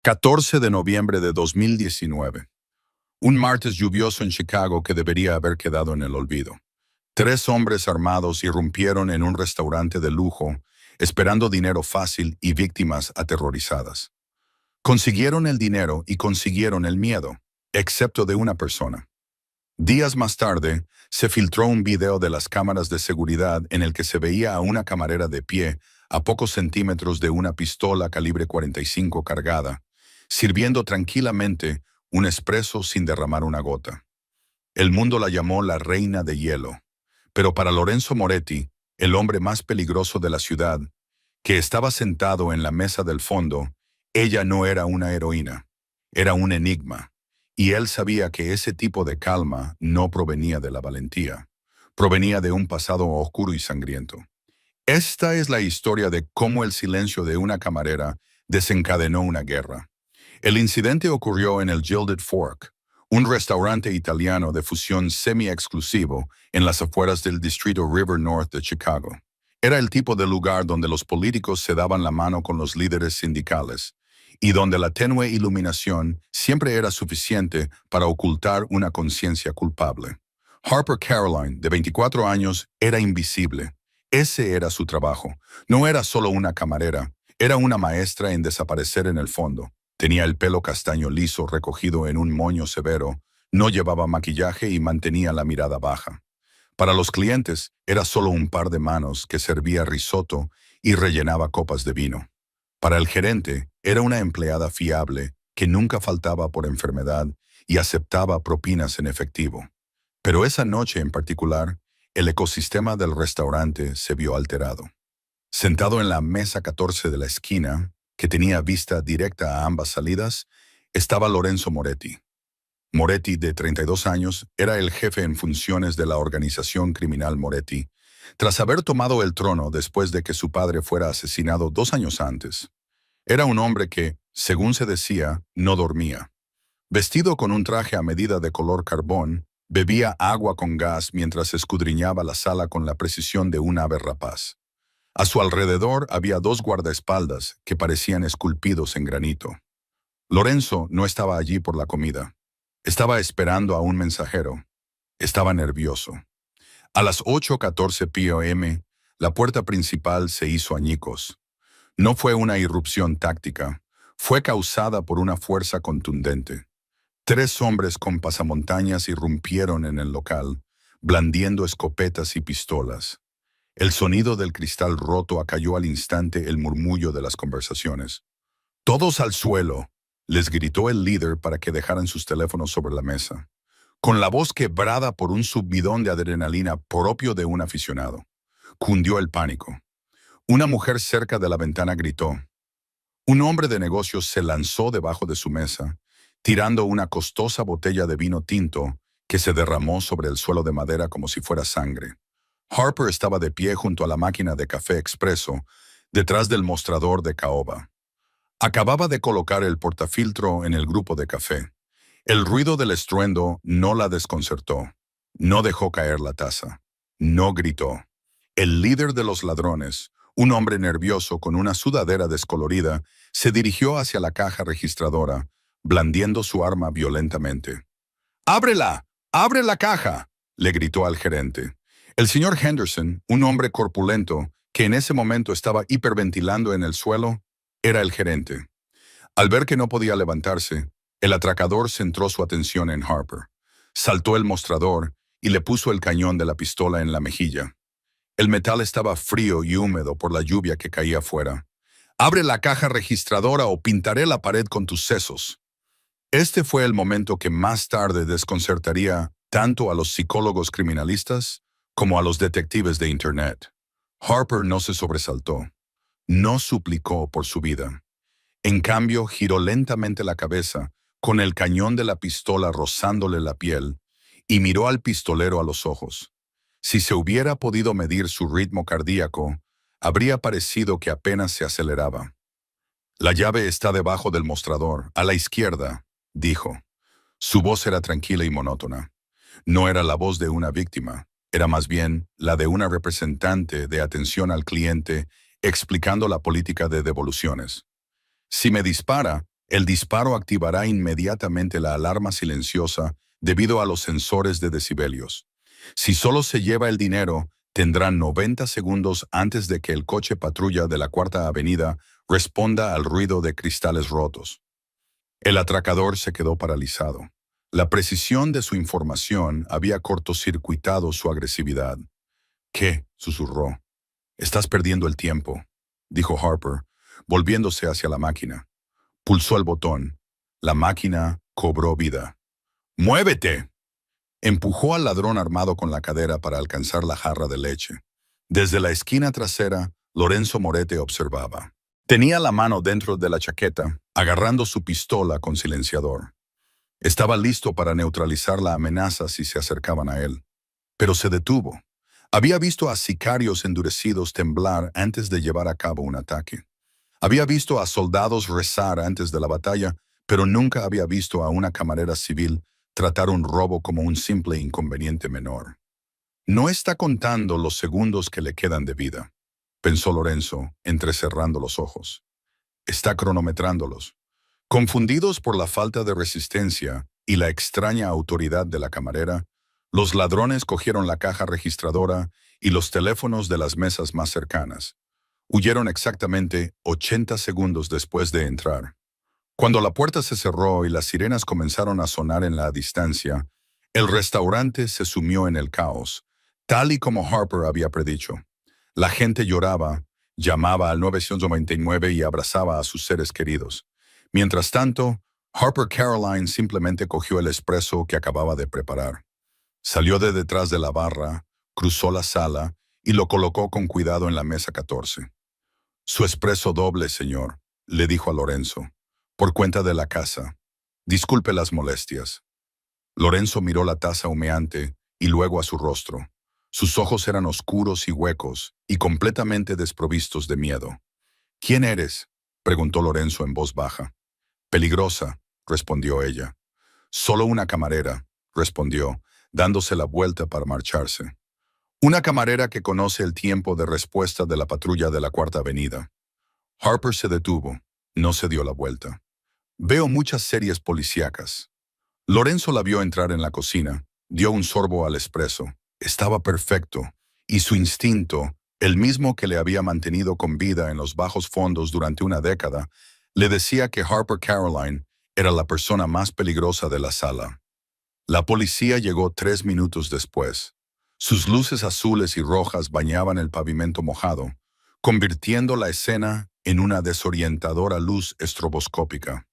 14 de noviembre de 2019. Un martes lluvioso en Chicago que debería haber quedado en el olvido. Tres hombres armados irrumpieron en un restaurante de lujo, esperando dinero fácil y víctimas aterrorizadas. Consiguieron el dinero y consiguieron el miedo, excepto de una persona. Días más tarde, se filtró un video de las cámaras de seguridad en el que se veía a una camarera de pie a pocos centímetros de una pistola calibre 45 cargada, sirviendo tranquilamente un espresso sin derramar una gota. El mundo la llamó la reina de hielo, pero para Lorenzo Moretti, el hombre más peligroso de la ciudad, que estaba sentado en la mesa del fondo, ella no era una heroína, era un enigma, y él sabía que ese tipo de calma no provenía de la valentía, provenía de un pasado oscuro y sangriento. Esta es la historia de cómo el silencio de una camarera desencadenó una guerra. El incidente ocurrió en el Gilded Fork, un restaurante italiano de fusión semi-exclusivo en las afueras del distrito River North de Chicago. Era el tipo de lugar donde los políticos se daban la mano con los líderes sindicales y donde la tenue iluminación siempre era suficiente para ocultar una conciencia culpable. Harper Caroline, de 24 años, era invisible. Ese era su trabajo. No era solo una camarera, era una maestra en desaparecer en el fondo. Tenía el pelo castaño liso recogido en un moño severo, no llevaba maquillaje y mantenía la mirada baja. Para los clientes, era solo un par de manos que servía risotto y rellenaba copas de vino. Para el gerente, era una empleada fiable que nunca faltaba por enfermedad y aceptaba propinas en efectivo. Pero esa noche en particular, el ecosistema del restaurante se vio alterado. Sentado en la mesa 14 de la esquina, que tenía vista directa a ambas salidas, estaba Lorenzo Moretti. Moretti, de 32 años, era el jefe en funciones de la organización criminal Moretti, tras haber tomado el trono después de que su padre fuera asesinado 2 años antes. Era un hombre que, según se decía, no dormía. Vestido con un traje a medida de color carbón, bebía agua con gas mientras escudriñaba la sala con la precisión de un ave rapaz. A su alrededor había 2 guardaespaldas que parecían esculpidos en granito. Lorenzo no estaba allí por la comida. Estaba esperando a un mensajero. Estaba nervioso. A las 8:14 p.m., la puerta principal se hizo añicos. No fue una irrupción táctica, fue causada por una fuerza contundente. 3 hombres con pasamontañas irrumpieron en el local, blandiendo escopetas y pistolas. El sonido del cristal roto acalló al instante el murmullo de las conversaciones. «Todos al suelo», les gritó el líder para que dejaran sus teléfonos sobre la mesa, con la voz quebrada por un subidón de adrenalina propio de un aficionado. Cundió el pánico. Una mujer cerca de la ventana gritó. Un hombre de negocios se lanzó debajo de su mesa, tirando una costosa botella de vino tinto que se derramó sobre el suelo de madera como si fuera sangre. Harper estaba de pie junto a la máquina de café expreso, detrás del mostrador de caoba. Acababa de colocar el portafiltro en el grupo de café. El ruido del estruendo no la desconcertó. No dejó caer la taza. No gritó. El líder de los ladrones, un hombre nervioso con una sudadera descolorida, se dirigió hacia la caja registradora, blandiendo su arma violentamente. «¡Ábrela! ¡Abre la caja!», le gritó al gerente. El señor Henderson, un hombre corpulento, que en ese momento estaba hiperventilando en el suelo, era el gerente. Al ver que no podía levantarse, el atracador centró su atención en Harper. Saltó el mostrador y le puso el cañón de la pistola en la mejilla. El metal estaba frío y húmedo por la lluvia que caía afuera. «Abre la caja registradora o pintaré la pared con tus sesos». Este fue el momento que más tarde desconcertaría tanto a los psicólogos criminalistas como a los detectives de Internet. Harper no se sobresaltó. No suplicó por su vida. En cambio, giró lentamente la cabeza, con el cañón de la pistola rozándole la piel, y miró al pistolero a los ojos. Si se hubiera podido medir su ritmo cardíaco, habría parecido que apenas se aceleraba. «La llave está debajo del mostrador, a la izquierda», dijo. Su voz era tranquila y monótona. No era la voz de una víctima. Era más bien la de una representante de atención al cliente explicando la política de devoluciones. «Si me dispara, El disparo activará inmediatamente la alarma silenciosa debido a los sensores de decibelios. Si solo se lleva el dinero, tendrán 90 segundos antes de que el coche patrulla de la Cuarta Avenida responda al ruido de cristales rotos. El atracador se quedó paralizado. La precisión de su información había cortocircuitado su agresividad. ¿Qué?, susurró. «Estás perdiendo el tiempo», dijo Harper, volviéndose hacia la máquina. Pulsó el botón. La máquina cobró vida. «¡Muévete!». Empujó al ladrón armado con la cadera para alcanzar la jarra de leche. Desde la esquina trasera, Lorenzo Moretti observaba. Tenía la mano dentro de la chaqueta, agarrando su pistola con silenciador. Estaba listo para neutralizar la amenaza si se acercaban a él. Pero se detuvo. Había visto a sicarios endurecidos temblar antes de llevar a cabo un ataque. Había visto a soldados rezar antes de la batalla, pero nunca había visto a una camarera civil tratar un robo como un simple inconveniente menor. «No está contando los segundos que le quedan de vida», pensó Lorenzo, entrecerrando los ojos. «Está cronometrándolos». Confundidos por la falta de resistencia y la extraña autoridad de la camarera, los ladrones cogieron la caja registradora y los teléfonos de las mesas más cercanas. Huyeron exactamente 80 segundos después de entrar. Cuando la puerta se cerró y las sirenas comenzaron a sonar en la distancia, el restaurante se sumió en el caos, tal y como Harper había predicho. La gente lloraba, llamaba al 999 y abrazaba a sus seres queridos. Mientras tanto, Harper Caroline simplemente cogió el espresso que acababa de preparar. Salió de detrás de la barra, cruzó la sala y lo colocó con cuidado en la mesa 14. «Su espresso doble, señor», le dijo a Lorenzo, «por cuenta de la casa. Disculpe las molestias». Lorenzo miró la taza humeante y luego a su rostro. Sus ojos eran oscuros y huecos y completamente desprovistos de miedo. «¿Quién eres?», preguntó Lorenzo en voz baja. «Peligrosa», respondió ella. «Solo una camarera», respondió, dándose la vuelta para marcharse. Una camarera que conoce el tiempo de respuesta de la patrulla de la Cuarta Avenida. Harper se detuvo. No se dio la vuelta. «Veo muchas series policíacas». Lorenzo la vio entrar en la cocina. Dio un sorbo al espresso. Estaba perfecto. Y su instinto, el mismo que le había mantenido con vida en los bajos fondos durante una década, le decía que Harper Caroline era la persona más peligrosa de la sala. La policía llegó 3 minutos después. Sus luces azules y rojas bañaban el pavimento mojado, convirtiendo la escena en una desorientadora luz estroboscópica.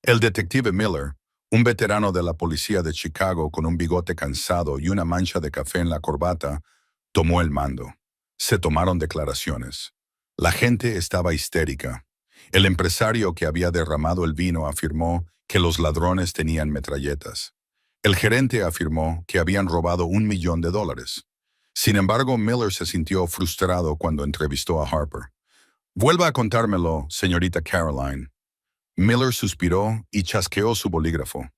El detective Miller, un veterano de la policía de Chicago con un bigote cansado y una mancha de café en la corbata, tomó el mando. Se tomaron declaraciones. La gente estaba histérica. El empresario que había derramado el vino afirmó que los ladrones tenían metralletas. El gerente afirmó que habían robado $1 millón. Sin embargo, Miller se sintió frustrado cuando entrevistó a Harper. «Vuelva a contármelo, señorita Caroline». Miller suspiró y chasqueó su bolígrafo.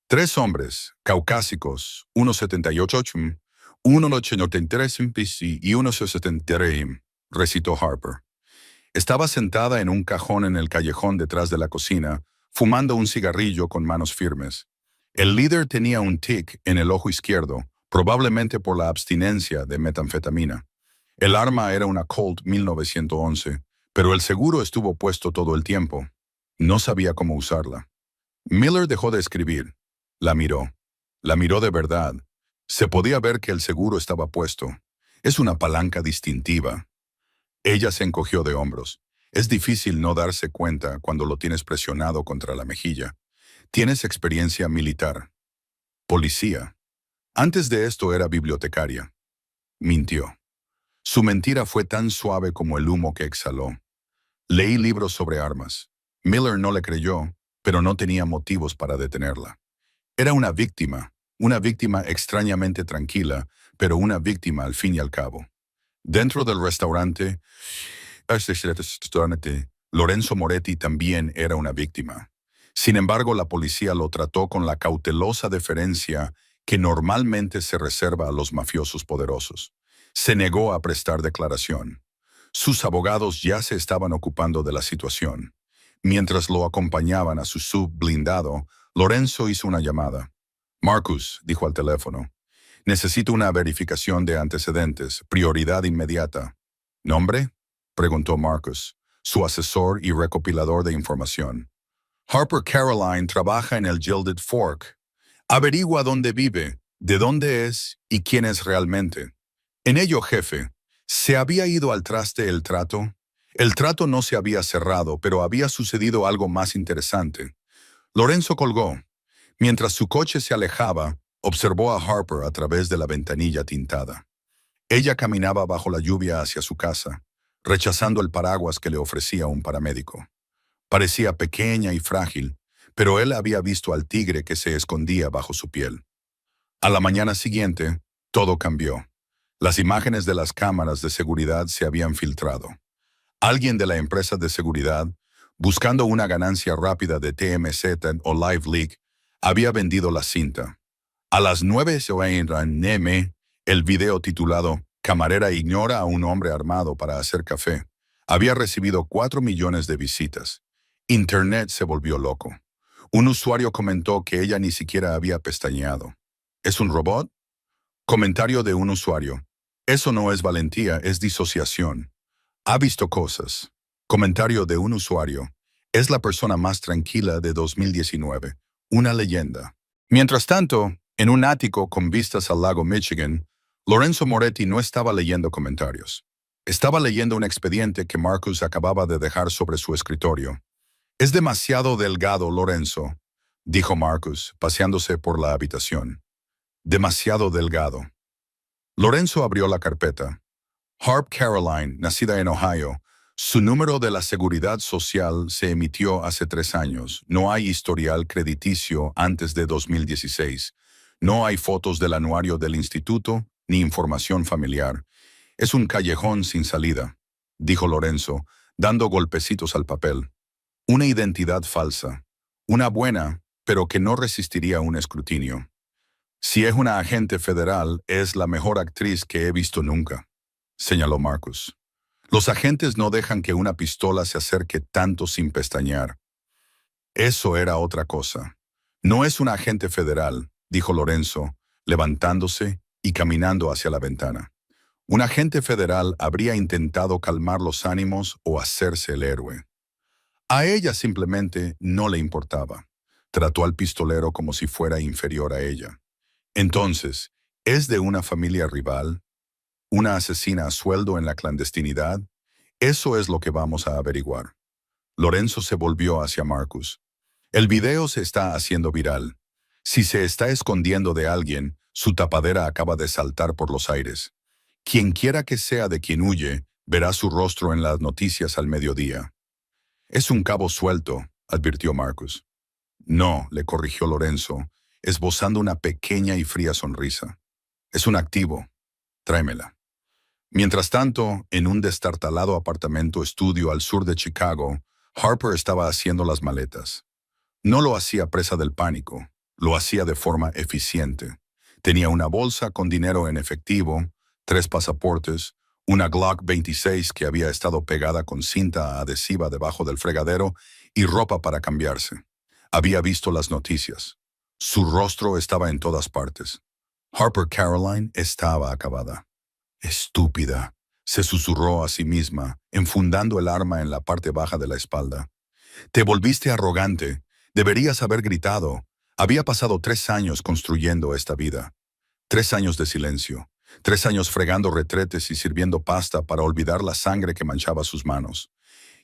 3 hombres, caucásicos, 1,78, 1,83 y 1,63, recitó Harper. Estaba sentada en un cajón en el callejón detrás de la cocina, fumando un cigarrillo con manos firmes. El líder tenía un tic en el ojo izquierdo, probablemente por la abstinencia de metanfetamina. El arma era una Colt 1911, pero el seguro estuvo puesto todo el tiempo. No sabía cómo usarla. Miller dejó de escribir. La miró. La miró de verdad. Se podía ver que el seguro estaba puesto. Es una palanca distintiva. Ella se encogió de hombros. Es difícil no darse cuenta cuando lo tienes presionado contra la mejilla. Tienes experiencia militar. Policía. Antes de esto era bibliotecaria. Mintió. Su mentira fue tan suave como el humo que exhaló. Leí libros sobre armas. Miller no le creyó, pero no tenía motivos para detenerla. Era una víctima extrañamente tranquila, pero una víctima al fin y al cabo. Dentro del restaurante, Lorenzo Moretti también era una víctima. Sin embargo, la policía lo trató con la cautelosa deferencia que normalmente se reserva a los mafiosos poderosos. Se negó a prestar declaración. Sus abogados ya se estaban ocupando de la situación. Mientras lo acompañaban a su sub blindado, Lorenzo hizo una llamada. Marcus, dijo al teléfono, necesito una verificación de antecedentes, prioridad inmediata. ¿Nombre? Preguntó Marcus, su asesor y recopilador de información. Harper Caroline trabaja en el Gilded Fork. Averigua dónde vive, de dónde es y quién es realmente. En ello, jefe, ¿se había ido al traste el trato? El trato no se había cerrado, pero había sucedido algo más interesante. Lorenzo colgó. Mientras su coche se alejaba, observó a Harper a través de la ventanilla tintada. Ella caminaba bajo la lluvia hacia su casa, rechazando el paraguas que le ofrecía un paramédico. Parecía pequeña y frágil, pero él había visto al tigre que se escondía bajo su piel. A la mañana siguiente, todo cambió. Las imágenes de las cámaras de seguridad se habían filtrado. Alguien de la empresa de seguridad, buscando una ganancia rápida de TMZ o LiveLeak, había vendido la cinta. A las 9:00 el video titulado «Camarera ignora a un hombre armado para hacer café» había recibido 4 millones de visitas. Internet se volvió loco. Un usuario comentó que ella ni siquiera había pestañeado. ¿Es un robot? Comentario de un usuario. Eso no es valentía, es disociación. Ha visto cosas. Comentario de un usuario. Es la persona más tranquila de 2019. Una leyenda. Mientras tanto, en un ático con vistas al lago Michigan, Lorenzo Moretti no estaba leyendo comentarios. Estaba leyendo un expediente que Marcus acababa de dejar sobre su escritorio. «Es demasiado delgado, Lorenzo», dijo Marcus, paseándose por la habitación. «Demasiado delgado». Lorenzo abrió la carpeta. Harp Caroline, nacida en Ohio. Su número de la Seguridad Social se emitió hace 3 años. No hay historial crediticio antes de 2016. No hay fotos del anuario del instituto ni información familiar. Es un callejón sin salida, dijo Lorenzo, dando golpecitos al papel. Una identidad falsa. Una buena, pero que no resistiría un escrutinio. Si es una agente federal, es la mejor actriz que he visto nunca, señaló Marcus. Los agentes no dejan que una pistola se acerque tanto sin pestañear. Eso era otra cosa. No es un agente federal, dijo Lorenzo, levantándose y caminando hacia la ventana. Un agente federal habría intentado calmar los ánimos o hacerse el héroe. A ella simplemente no le importaba. Trató al pistolero como si fuera inferior a ella. Entonces, ¿es de una familia rival? ¿Una asesina a sueldo en la clandestinidad? Eso es lo que vamos a averiguar. Lorenzo se volvió hacia Marcus. El video se está haciendo viral. Si se está escondiendo de alguien, su tapadera acaba de saltar por los aires. Quien quiera que sea de quien huye, verá su rostro en las noticias al mediodía. Es un cabo suelto, advirtió Marcus. No, le corrigió Lorenzo, esbozando una pequeña y fría sonrisa. Es un activo. Tráemela. Mientras tanto, en un destartalado apartamento estudio al sur de Chicago, Harper estaba haciendo las maletas. No lo hacía presa del pánico, lo hacía de forma eficiente. Tenía una bolsa con dinero en efectivo, 3 pasaportes, una Glock 26 que había estado pegada con cinta adhesiva debajo del fregadero y ropa para cambiarse. Había visto las noticias. Su rostro estaba en todas partes. Harper Caroline estaba acabada. Estúpida, se susurró a sí misma, enfundando el arma en la parte baja de la espalda. Te volviste arrogante. Deberías haber gritado. Había pasado 3 años construyendo esta vida. 3 años de silencio. 3 años fregando retretes y sirviendo pasta para olvidar la sangre que manchaba sus manos.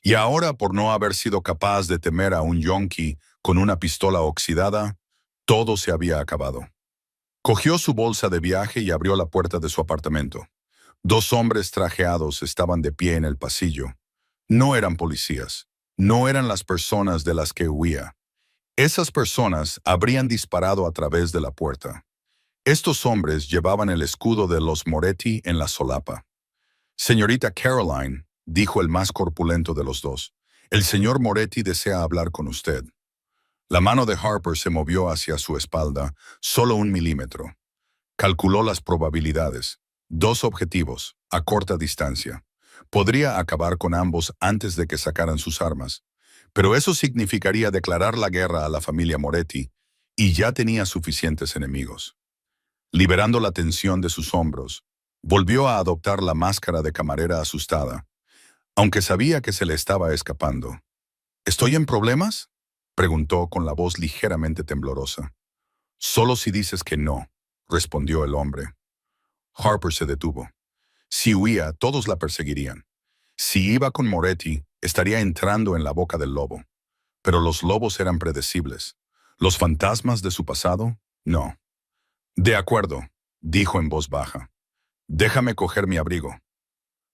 Y ahora, por no haber sido capaz de temer a un yonki con una pistola oxidada, todo se había acabado. Cogió su bolsa de viaje y abrió la puerta de su apartamento. 2 hombres trajeados estaban de pie en el pasillo. No eran policías. No eran las personas de las que huía. Esas personas habrían disparado a través de la puerta. Estos hombres llevaban el escudo de los Moretti en la solapa. «Señorita Caroline», dijo el más corpulento de los dos, «el señor Moretti desea hablar con usted». La mano de Harper se movió hacia su espalda, solo 1 milímetro. Calculó las probabilidades. 2 objetivos, a corta distancia. Podría acabar con ambos antes de que sacaran sus armas. Pero eso significaría declarar la guerra a la familia Moretti, y ya tenía suficientes enemigos. Liberando la tensión de sus hombros, volvió a adoptar la máscara de camarera asustada, aunque sabía que se le estaba escapando. ¿Estoy en problemas?, preguntó con la voz ligeramente temblorosa. Solo si dices que no, respondió el hombre. Harper se detuvo. Si huía, todos la perseguirían. Si iba con Moretti, estaría entrando en la boca del lobo. Pero los lobos eran predecibles. ¿Los fantasmas de su pasado? No. De acuerdo, dijo en voz baja. Déjame coger mi abrigo.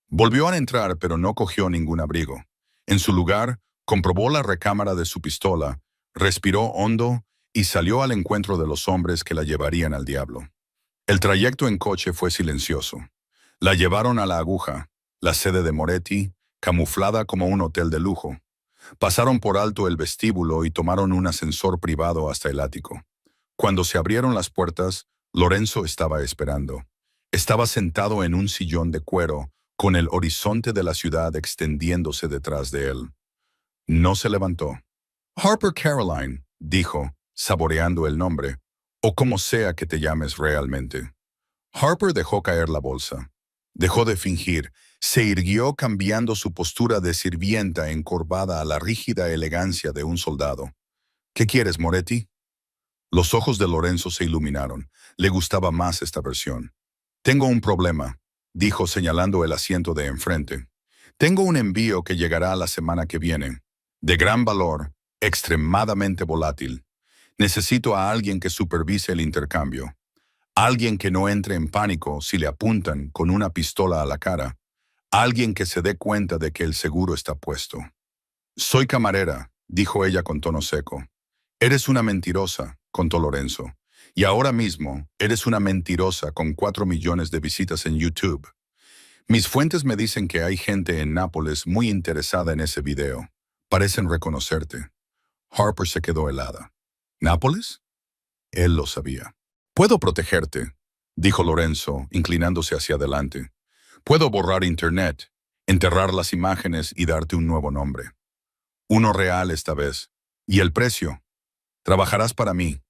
Volvió a entrar, pero no cogió ningún abrigo. En su lugar, comprobó la recámara de su pistola, respiró hondo y salió al encuentro de los hombres que la llevarían al diablo. El trayecto en coche fue silencioso. La llevaron a La Aguja, la sede de Moretti, camuflada como un hotel de lujo. Pasaron por alto el vestíbulo y tomaron un ascensor privado hasta el ático. Cuando se abrieron las puertas, Lorenzo estaba esperando. Estaba sentado en un sillón de cuero, con el horizonte de la ciudad extendiéndose detrás de él. No se levantó. Harper Caroline, dijo, saboreando el nombre, o como sea que te llames realmente. Harper dejó caer la bolsa. Dejó de fingir, se irguió cambiando su postura de sirvienta encorvada a la rígida elegancia de un soldado. ¿Qué quieres, Moretti? Los ojos de Lorenzo se iluminaron. Le gustaba más esta versión. Tengo un problema, dijo señalando el asiento de enfrente. Tengo un envío que llegará la semana que viene. De gran valor, extremadamente volátil. Necesito a alguien que supervise el intercambio. Alguien que no entre en pánico si le apuntan con una pistola a la cara. Alguien que se dé cuenta de que el seguro está puesto. Soy camarera, dijo ella con tono seco. Eres una mentirosa, contó Lorenzo. Y ahora mismo, eres una mentirosa con 4 millones de visitas en YouTube. Mis fuentes me dicen que hay gente en Nápoles muy interesada en ese video. Parecen reconocerte. Harper se quedó helada. ¿Nápoles? Él lo sabía. Puedo protegerte, dijo Lorenzo, inclinándose hacia adelante. Puedo borrar Internet, enterrar las imágenes y darte un nuevo nombre. Uno real esta vez. ¿Y el precio? Trabajarás para mí.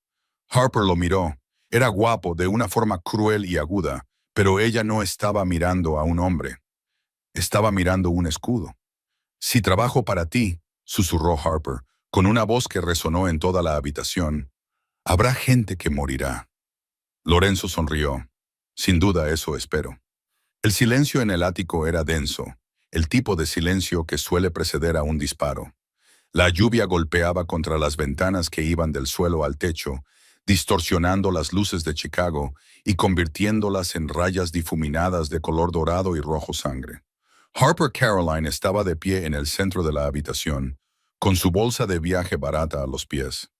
Harper lo miró. Era guapo de una forma cruel y aguda, pero ella no estaba mirando a un hombre. Estaba mirando un escudo. Si trabajo para ti, susurró Harper, con una voz que resonó en toda la habitación, habrá gente que morirá. Lorenzo sonrió. Sin duda eso espero. El silencio en el ático era denso, el tipo de silencio que suele preceder a un disparo. La lluvia golpeaba contra las ventanas que iban del suelo al techo, distorsionando las luces de Chicago y convirtiéndolas en rayas difuminadas de color dorado y rojo sangre. Harper Caroline estaba de pie en el centro de la habitación, con su bolsa de viaje barata a los pies.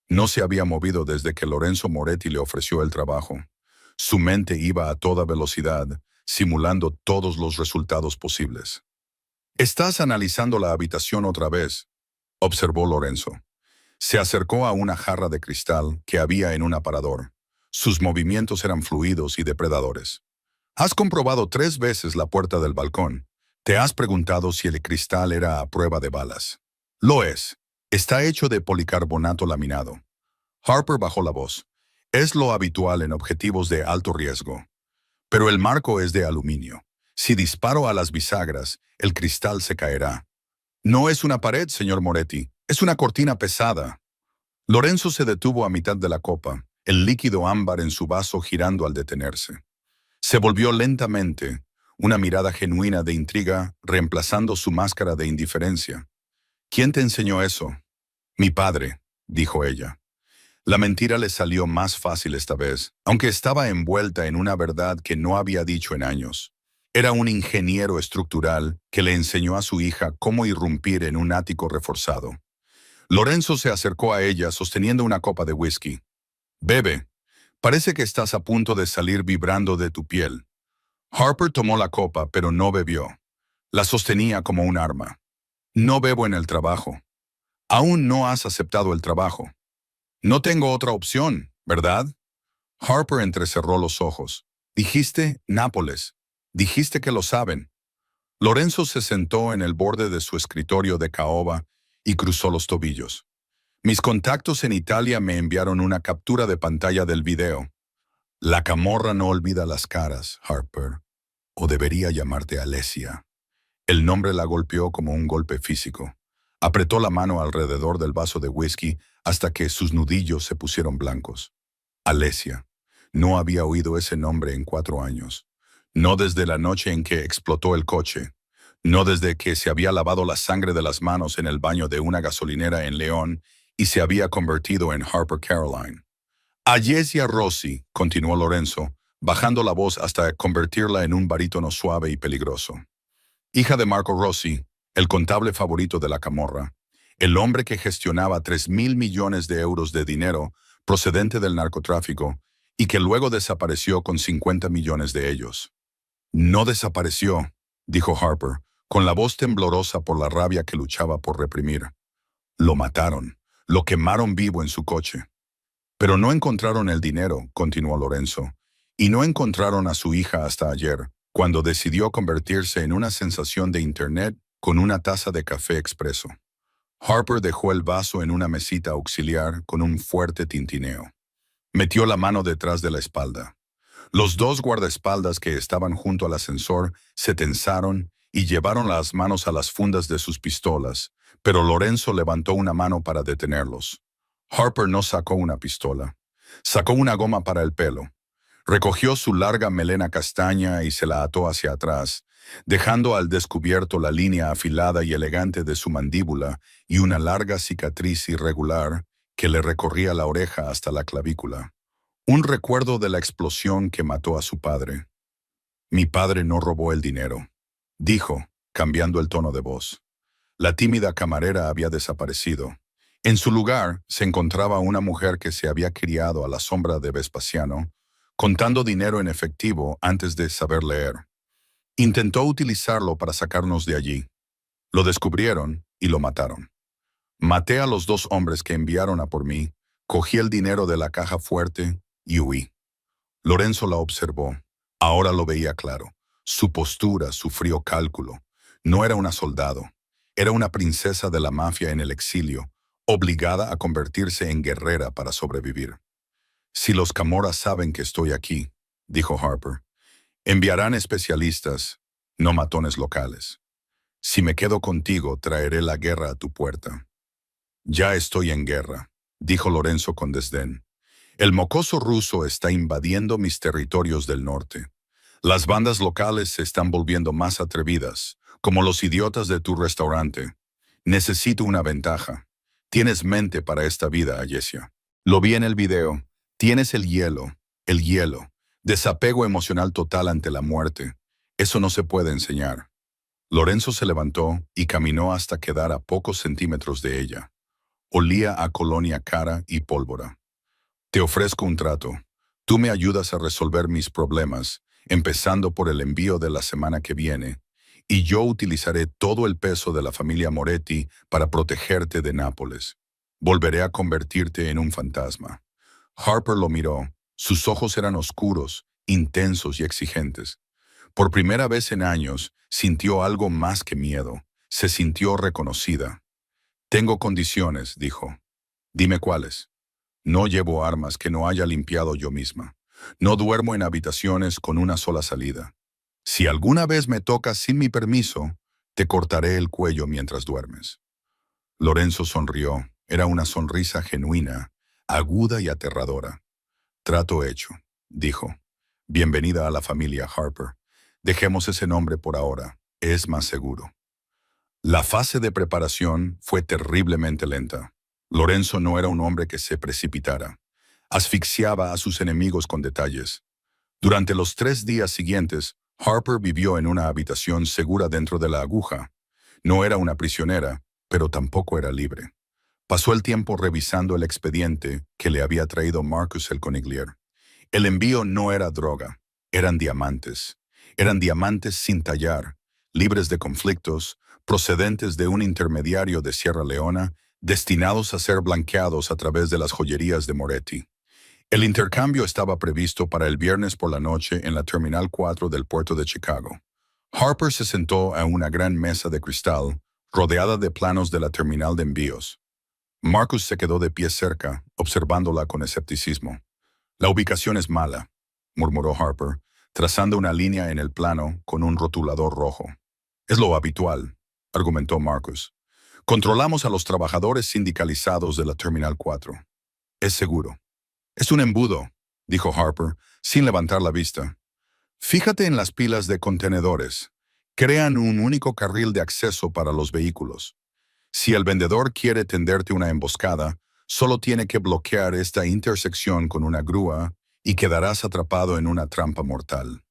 No se había movido desde que Lorenzo Moretti le ofreció el trabajo. Su mente iba a toda velocidad, simulando todos los resultados posibles. «Estás analizando la habitación otra vez», observó Lorenzo. Se acercó a una jarra de cristal que había en un aparador. Sus movimientos eran fluidos y depredadores. «Has comprobado 3 veces la puerta del balcón. Te has preguntado si el cristal era a prueba de balas. Lo es. Está hecho de policarbonato laminado». Harper bajó la voz. «Es lo habitual en objetivos de alto riesgo. Pero el marco es de aluminio. Si disparo a las bisagras, el cristal se caerá». «No es una pared, señor Moretti. Es una cortina pesada». Lorenzo se detuvo a mitad de la copa, el líquido ámbar en su vaso girando al detenerse. Se volvió lentamente, una mirada genuina de intriga reemplazando su máscara de indiferencia. «¿Quién te enseñó eso?» «Mi padre», dijo ella. La mentira le salió más fácil esta vez, aunque estaba envuelta en una verdad que no había dicho en años. Era un ingeniero estructural que le enseñó a su hija cómo irrumpir en un ático reforzado. Lorenzo se acercó a ella sosteniendo una copa de whisky. «Bebe. Parece que estás a punto de salir vibrando de tu piel». Harper tomó la copa, pero no bebió. La sostenía como un arma. «No bebo en el trabajo». «Aún no has aceptado el trabajo». «No tengo otra opción, ¿verdad?» Harper entrecerró los ojos. «Dijiste Nápoles. Dijiste que lo saben». Lorenzo se sentó en el borde de su escritorio de caoba y cruzó los tobillos. Mis contactos en Italia me enviaron una captura de pantalla del video. La camorra no olvida las caras, Harper. O debería llamarte Alesia. El nombre la golpeó como un golpe físico. Apretó la mano alrededor del vaso de whisky hasta que sus nudillos se pusieron blancos. Alesia. No había oído ese nombre en 4 años. No desde la noche en que explotó el coche. No desde que se había lavado la sangre de las manos en el baño de una gasolinera en León y se había convertido en Harper Caroline. Alesia Rossi, continuó Lorenzo, bajando la voz hasta convertirla en un barítono suave y peligroso. Hija de Marco Rossi, el contable favorito de la camorra, el hombre que gestionaba 3.000 millones de euros de dinero procedente del narcotráfico y que luego desapareció con 50 millones de ellos. No desapareció, dijo Harper, con la voz temblorosa por la rabia que luchaba por reprimir. Lo mataron, lo quemaron vivo en su coche. Pero no encontraron el dinero, continuó Lorenzo, y no encontraron a su hija hasta ayer, cuando decidió convertirse en una sensación de Internet con una taza de café expreso. Harper dejó el vaso en una mesita auxiliar con un fuerte tintineo. Metió la mano detrás de la espalda. Los 2 guardaespaldas que estaban junto al ascensor se tensaron y llevaron las manos a las fundas de sus pistolas, pero Lorenzo levantó una mano para detenerlos. Harper no sacó una pistola. Sacó una goma para el pelo. Recogió su larga melena castaña y se la ató hacia atrás, dejando al descubierto la línea afilada y elegante de su mandíbula y una larga cicatriz irregular que le recorría la oreja hasta la clavícula. Un recuerdo de la explosión que mató a su padre. Mi padre no robó el dinero, dijo, cambiando el tono de voz. La tímida camarera había desaparecido. En su lugar se encontraba una mujer que se había criado a la sombra de Vespasiano, contando dinero en efectivo antes de saber leer. Intentó utilizarlo para sacarnos de allí. Lo descubrieron y lo mataron. Maté a los 2 hombres que enviaron a por mí, cogí el dinero de la caja fuerte y huí. Lorenzo la observó. Ahora lo veía claro. Su postura, su frío cálculo. No era una soldado. Era una princesa de la mafia en el exilio, obligada a convertirse en guerrera para sobrevivir. Si los Camorras saben que estoy aquí, dijo Harper, enviarán especialistas, no matones locales. Si me quedo contigo, traeré la guerra a tu puerta. Ya estoy en guerra, dijo Lorenzo con desdén. El mocoso ruso está invadiendo mis territorios del norte. Las bandas locales se están volviendo más atrevidas, como los idiotas de tu restaurante. Necesito una ventaja. Tienes mente para esta vida, Alesia. Lo vi en el video. Tienes el hielo. Desapego emocional total ante la muerte. Eso no se puede enseñar. Lorenzo se levantó y caminó hasta quedar a pocos centímetros de ella. Olía a colonia cara y pólvora. Te ofrezco un trato. Tú me ayudas a resolver mis problemas, empezando por el envío de la semana que viene, y yo utilizaré todo el peso de la familia Moretti para protegerte de Nápoles. Volveré a convertirte en un fantasma. Harper lo miró. Sus ojos eran oscuros, intensos y exigentes. Por primera vez en años, sintió algo más que miedo. Se sintió reconocida. Tengo condiciones, dijo. Dime cuáles. No llevo armas que no haya limpiado yo misma. No duermo en habitaciones con una sola salida. Si alguna vez me tocas sin mi permiso, te cortaré el cuello mientras duermes. Lorenzo sonrió. Era una sonrisa genuina, aguda y aterradora. Trato hecho, dijo. Bienvenida a la familia Harper. Dejemos ese nombre por ahora. Es más seguro. La fase de preparación fue terriblemente lenta. Lorenzo no era un hombre que se precipitara. Asfixiaba a sus enemigos con detalles. Durante los 3 días siguientes, Harper vivió en una habitación segura dentro de la aguja. No era una prisionera, pero tampoco era libre. Pasó el tiempo revisando el expediente que le había traído Marcus el Coniglier. El envío no era droga, eran diamantes. Eran diamantes sin tallar, libres de conflictos, procedentes de un intermediario de Sierra Leona, destinados a ser blanqueados a través de las joyerías de Moretti. El intercambio estaba previsto para el viernes por la noche en la Terminal 4 del puerto de Chicago. Harper se sentó a una gran mesa de cristal, rodeada de planos de la terminal de envíos. Marcus se quedó de pie cerca, observándola con escepticismo. La ubicación es mala, murmuró Harper, trazando una línea en el plano con un rotulador rojo. Es lo habitual, argumentó Marcus. Controlamos a los trabajadores sindicalizados de la Terminal 4. Es seguro. Es un embudo, dijo Harper, sin levantar la vista. Fíjate en las pilas de contenedores. Crean un único carril de acceso para los vehículos. Si el vendedor quiere tenderte una emboscada, solo tiene que bloquear esta intersección con una grúa y quedarás atrapado en una trampa mortal.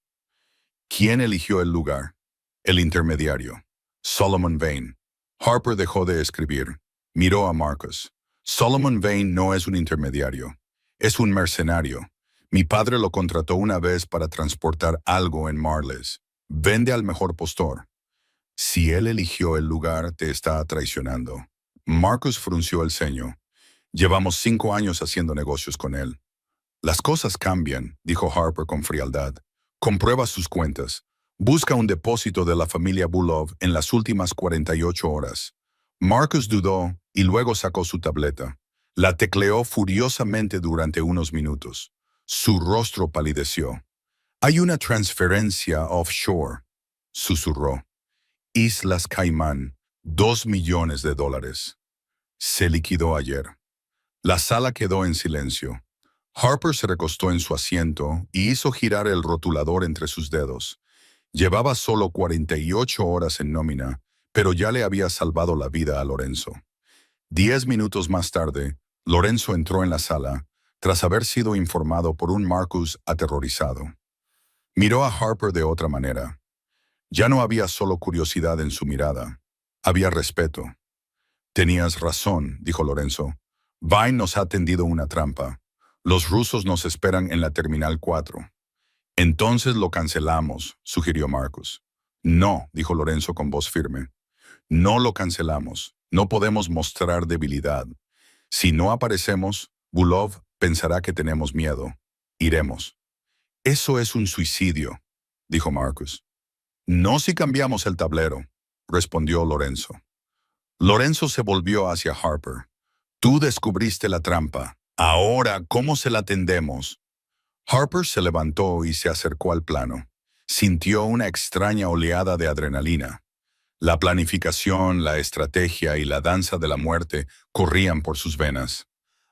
¿Quién eligió el lugar? El intermediario. Solomon Vane. Harper dejó de escribir. Miró a Marcus. Solomon Vane no es un intermediario. Es un mercenario. Mi padre lo contrató una vez para transportar algo en Marles. Vende al mejor postor. Si él eligió el lugar, te está traicionando. Marcus frunció el ceño. Llevamos 5 años haciendo negocios con él. Las cosas cambian, dijo Harper con frialdad. Comprueba sus cuentas. Busca un depósito de la familia Bulov en las últimas 48 horas. Marcus dudó y luego sacó su tableta. La tecleó furiosamente durante unos minutos. Su rostro palideció. Hay una transferencia offshore, susurró. Islas Caimán, $2 millones. Se liquidó ayer. La sala quedó en silencio. Harper se recostó en su asiento y hizo girar el rotulador entre sus dedos. Llevaba solo 48 horas en nómina, pero ya le había salvado la vida a Lorenzo. 10 minutos más tarde, Lorenzo entró en la sala, tras haber sido informado por un Marcus aterrorizado. Miró a Harper de otra manera. Ya no había solo curiosidad en su mirada, había respeto. Tenías razón, dijo Lorenzo. Vine nos ha tendido una trampa. Los rusos nos esperan en la Terminal 4. Entonces lo cancelamos, sugirió Marcus. No, dijo Lorenzo con voz firme. No lo cancelamos. No podemos mostrar debilidad. Si no aparecemos, Bulov pensará que tenemos miedo. Iremos. Eso es un suicidio, dijo Marcus. No si cambiamos el tablero, respondió Lorenzo. Lorenzo se volvió hacia Harper. Tú descubriste la trampa. Ahora, ¿cómo se la tendemos? Harper se levantó y se acercó al plano. Sintió una extraña oleada de adrenalina. La planificación, la estrategia y la danza de la muerte corrían por sus venas.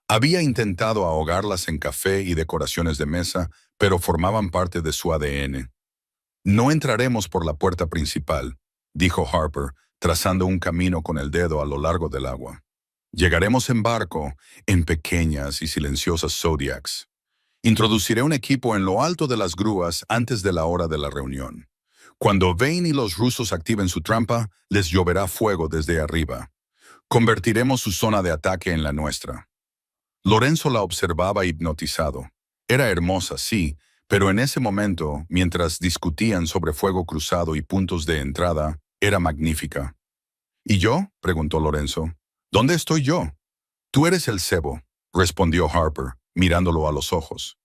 Había intentado ahogarlas en café y decoraciones de mesa, pero formaban parte de su ADN. No entraremos por la puerta principal, dijo Harper, trazando un camino con el dedo a lo largo del agua. Llegaremos en barco, en pequeñas y silenciosas Zodiacs. Introduciré un equipo en lo alto de las grúas antes de la hora de la reunión. Cuando Vane y los rusos activen su trampa, les lloverá fuego desde arriba. Convertiremos su zona de ataque en la nuestra. Lorenzo la observaba hipnotizado. Era hermosa, sí, pero en ese momento, mientras discutían sobre fuego cruzado y puntos de entrada, era magnífica. ¿Y yo?, preguntó Lorenzo. ¿Dónde estoy yo? Tú eres el cebo, respondió Harper, mirándolo a los ojos.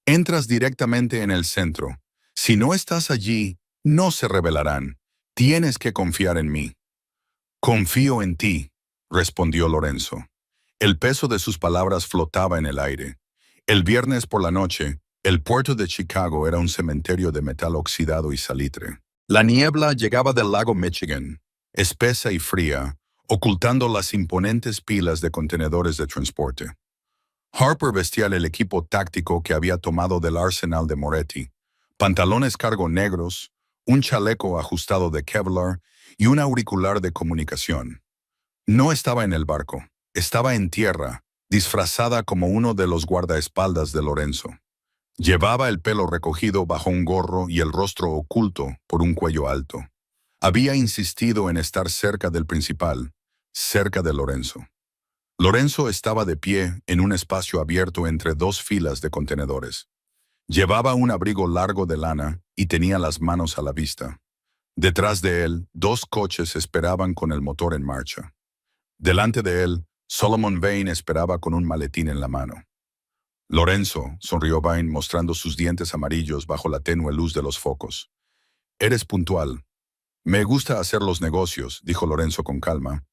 Entras directamente en el centro. Si no estás allí, no se rebelarán. Tienes que confiar en mí. Confío en ti, respondió Lorenzo. El peso de sus palabras flotaba en el aire. El viernes por la noche, el puerto de Chicago era un cementerio de metal oxidado y salitre. La niebla llegaba del lago Michigan, espesa y fría, ocultando las imponentes pilas de contenedores de transporte. Harper vestía el equipo táctico que había tomado del arsenal de Moretti, pantalones cargo negros, un chaleco ajustado de Kevlar y un auricular de comunicación. No estaba en el barco, estaba en tierra, disfrazada como uno de los guardaespaldas de Lorenzo. Llevaba el pelo recogido bajo un gorro y el rostro oculto por un cuello alto. Había insistido en estar cerca del principal, cerca de Lorenzo. Lorenzo estaba de pie en un espacio abierto entre 2 filas de contenedores. Llevaba un abrigo largo de lana y tenía las manos a la vista. Detrás de él, 2 coches esperaban con el motor en marcha. Delante de él, Solomon Vane esperaba con un maletín en la mano. Lorenzo, sonrió Vane mostrando sus dientes amarillos bajo la tenue luz de los focos. Eres puntual. Me gusta hacer los negocios, dijo Lorenzo con calma.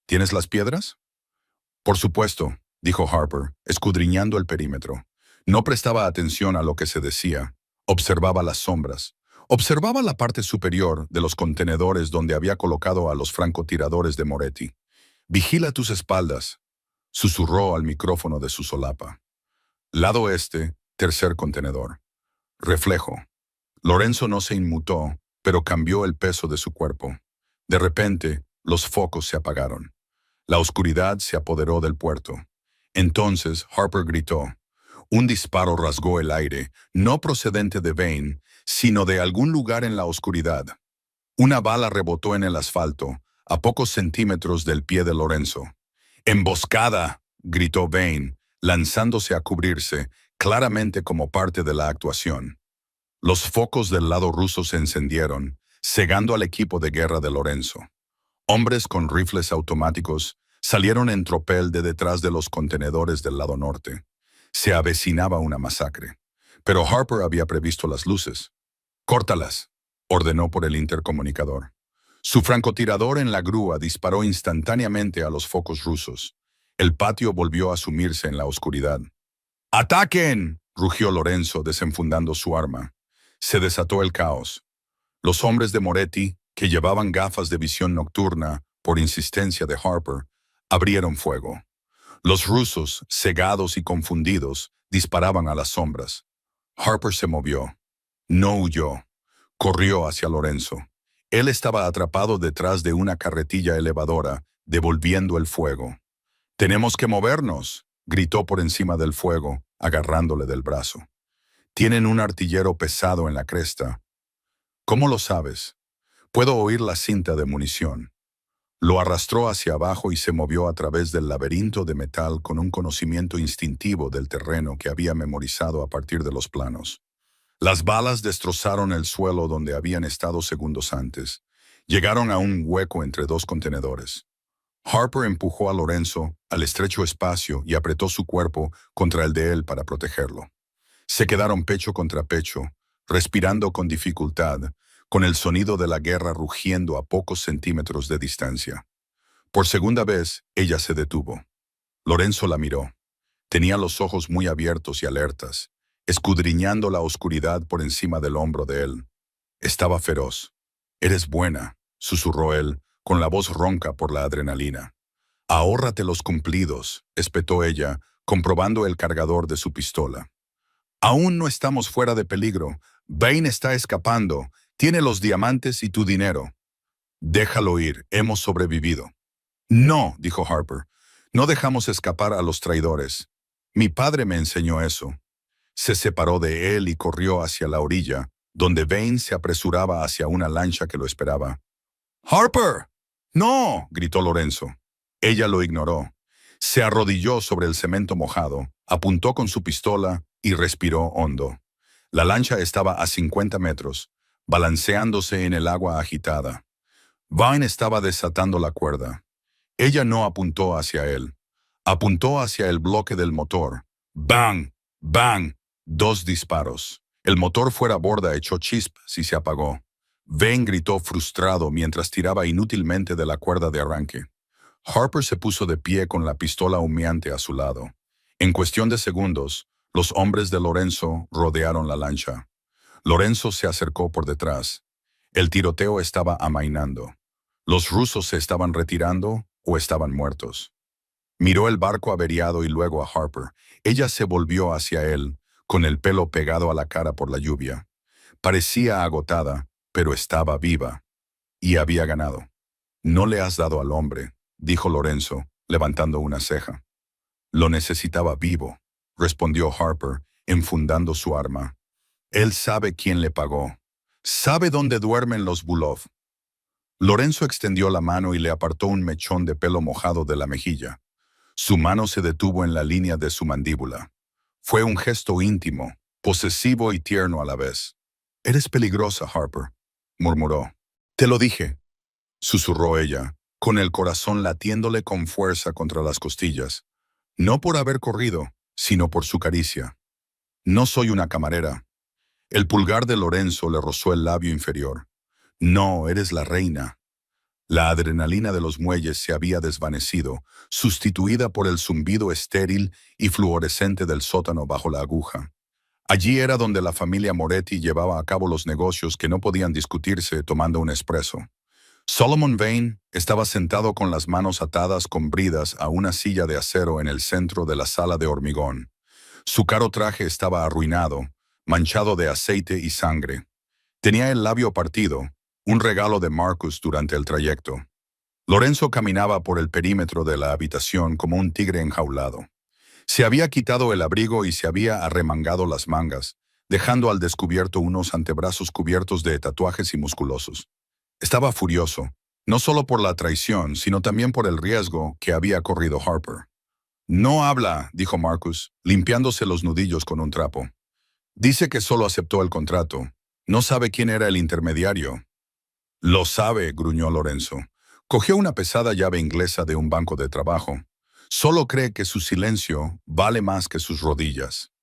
¿Tienes las piedras? Por supuesto, dijo Harper, escudriñando el perímetro. No prestaba atención a lo que se decía. Observaba las sombras. Observaba la parte superior de los contenedores donde había colocado a los francotiradores de Moretti. Vigila tus espaldas, susurró al micrófono de su solapa. Lado este, tercer contenedor. Reflejo. Lorenzo no se inmutó, pero cambió el peso de su cuerpo. De repente, los focos se apagaron. La oscuridad se apoderó del puerto. Entonces Harper gritó. Un disparo rasgó el aire, no procedente de Vane, sino de algún lugar en la oscuridad. Una bala rebotó en el asfalto, a pocos centímetros del pie de Lorenzo. ¡Emboscada!, gritó Vane, lanzándose a cubrirse, claramente como parte de la actuación. Los focos del lado ruso se encendieron, cegando al equipo de guerra de Lorenzo. Hombres con rifles automáticos salieron en tropel de detrás de los contenedores del lado norte. Se avecinaba una masacre. Pero Harper había previsto las luces. «Córtalas», ordenó por el intercomunicador. Su francotirador en la grúa disparó instantáneamente a los focos rusos. El patio volvió a sumirse en la oscuridad. «¡Ataquen!», rugió Lorenzo desenfundando su arma. Se desató el caos. Los hombres de Moretti, que llevaban gafas de visión nocturna por insistencia de Harper, abrieron fuego. Los rusos, cegados y confundidos, disparaban a las sombras. Harper se movió. No huyó. Corrió hacia Lorenzo. Él estaba atrapado detrás de una carretilla elevadora, devolviendo el fuego. «Tenemos que movernos», gritó por encima del fuego, agarrándole del brazo. «Tienen un artillero pesado en la cresta». «¿Cómo lo sabes?» «Puedo oír la cinta de munición». Lo arrastró hacia abajo y se movió a través del laberinto de metal con un conocimiento instintivo del terreno que había memorizado a partir de los planos. Las balas destrozaron el suelo donde habían estado segundos antes. Llegaron a un hueco entre dos contenedores. Harper empujó a Lorenzo al estrecho espacio y apretó su cuerpo contra el de él para protegerlo. Se quedaron pecho contra pecho, respirando con dificultad, con el sonido de la guerra rugiendo a pocos centímetros de distancia. Por segunda vez, ella se detuvo. Lorenzo la miró. Tenía los ojos muy abiertos y alertas, escudriñando la oscuridad por encima del hombro de él. Estaba feroz. «Eres buena», susurró él, con la voz ronca por la adrenalina. «Ahórrate los cumplidos», espetó ella, comprobando el cargador de su pistola. «Aún no estamos fuera de peligro. Vane está escapando. Tiene los diamantes y tu dinero». «Déjalo ir, hemos sobrevivido». «No», dijo Harper. «No dejamos escapar a los traidores. Mi padre me enseñó eso». Se separó de él y corrió hacia la orilla, donde Vane se apresuraba hacia una lancha que lo esperaba. «¡Harper! ¡No!», gritó Lorenzo. Ella lo ignoró. Se arrodilló sobre el cemento mojado, apuntó con su pistola y respiró hondo. La lancha estaba a 50 metros, balanceándose en el agua agitada. Vane estaba desatando la cuerda. Ella no apuntó hacia él. Apuntó hacia el bloque del motor. ¡Bang! ¡Bang! 2 disparos. El motor fuera borda echó chispas y se apagó. Vane gritó frustrado mientras tiraba inútilmente de la cuerda de arranque. Harper se puso de pie con la pistola humeante a su lado. En cuestión de segundos, los hombres de Lorenzo rodearon la lancha. Lorenzo se acercó por detrás. El tiroteo estaba amainando. Los rusos se estaban retirando o estaban muertos. Miró el barco averiado y luego a Harper. Ella se volvió hacia él, con el pelo pegado a la cara por la lluvia. Parecía agotada, pero estaba viva. Y había ganado. «No le has dado al hombre», dijo Lorenzo, levantando una ceja. «Lo necesitaba vivo», respondió Harper, enfundando su arma. «Él sabe quién le pagó. Sabe dónde duermen los Bulov». Lorenzo extendió la mano y le apartó un mechón de pelo mojado de la mejilla. Su mano se detuvo en la línea de su mandíbula. Fue un gesto íntimo, posesivo y tierno a la vez. «Eres peligrosa, Harper», murmuró. «Te lo dije», susurró ella, con el corazón latiéndole con fuerza contra las costillas. No por haber corrido, sino por su caricia. «No soy una camarera». El pulgar de Lorenzo le rozó el labio inferior. No, eres la reina. La adrenalina de los muelles se había desvanecido, sustituida por el zumbido estéril y fluorescente del sótano bajo la aguja. Allí era donde la familia Moretti llevaba a cabo los negocios que no podían discutirse tomando un espresso. Solomon Vane estaba sentado con las manos atadas con bridas a una silla de acero en el centro de la sala de hormigón. Su caro traje estaba arruinado, manchado de aceite y sangre. Tenía el labio partido, un regalo de Marcus durante el trayecto. Lorenzo caminaba por el perímetro de la habitación como un tigre enjaulado. Se había quitado el abrigo y se había arremangado las mangas, dejando al descubierto unos antebrazos cubiertos de tatuajes y musculosos. Estaba furioso, no solo por la traición, sino también por el riesgo que había corrido Harper. No habla, dijo Marcus, limpiándose los nudillos con un trapo. Dice que solo aceptó el contrato. No sabe quién era el intermediario. Lo sabe, gruñó Lorenzo. Cogió una pesada llave inglesa de un banco de trabajo. Solo cree que su silencio vale más que sus rodillas.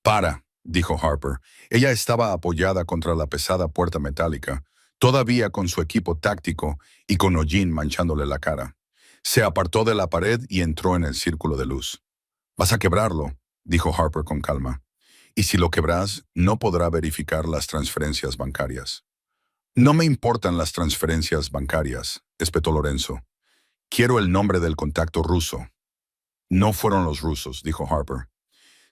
Para, dijo Harper. Ella estaba apoyada contra la pesada puerta metálica, todavía con su equipo táctico y con hollín manchándole la cara. Se apartó de la pared y entró en el círculo de luz. Vas a quebrarlo, dijo Harper con calma. Y si lo quebras, no podrá verificar las transferencias bancarias. No me importan las transferencias bancarias, espetó Lorenzo. Quiero el nombre del contacto ruso. No fueron los rusos, dijo Harper.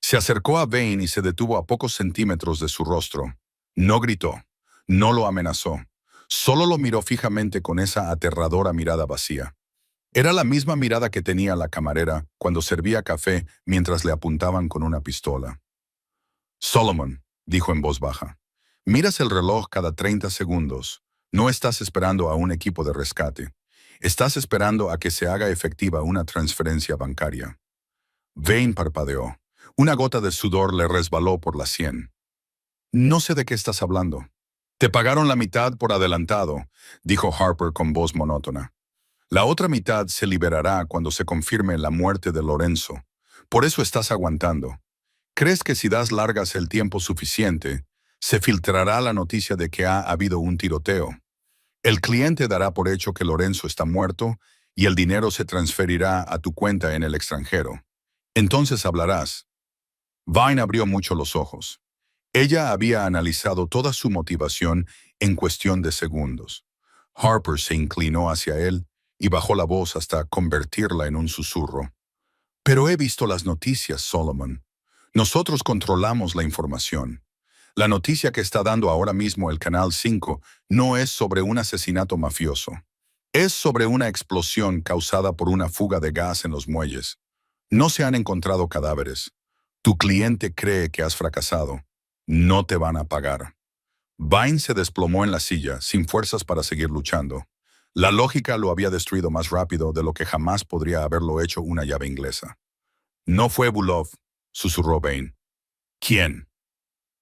Se acercó a Vane y se detuvo a pocos centímetros de su rostro. No gritó, no lo amenazó. Solo lo miró fijamente con esa aterradora mirada vacía. Era la misma mirada que tenía la camarera cuando servía café mientras le apuntaban con una pistola. Solomon, dijo en voz baja, miras el reloj cada 30 segundos. No estás esperando a un equipo de rescate. Estás esperando a que se haga efectiva una transferencia bancaria. Vane parpadeó. Una gota de sudor le resbaló por la sien. No sé de qué estás hablando. Te pagaron la mitad por adelantado, dijo Harper con voz monótona. La otra mitad se liberará cuando se confirme la muerte de Lorenzo. Por eso estás aguantando. ¿Crees que si das largas el tiempo suficiente, se filtrará la noticia de que ha habido un tiroteo? El cliente dará por hecho que Lorenzo está muerto y el dinero se transferirá a tu cuenta en el extranjero. Entonces hablarás. Vane abrió mucho los ojos. Ella había analizado toda su motivación en cuestión de segundos. Harper se inclinó hacia él y bajó la voz hasta convertirla en un susurro. Pero he visto las noticias, Solomon. Nosotros controlamos la información. La noticia que está dando ahora mismo el Canal 5 no es sobre un asesinato mafioso. Es sobre una explosión causada por una fuga de gas en los muelles. No se han encontrado cadáveres. Tu cliente cree que has fracasado. No te van a pagar. Vane se desplomó en la silla, sin fuerzas para seguir luchando. La lógica lo había destruido más rápido de lo que jamás podría haberlo hecho una llave inglesa. No fue Bulov, susurró Vane. ¿Quién?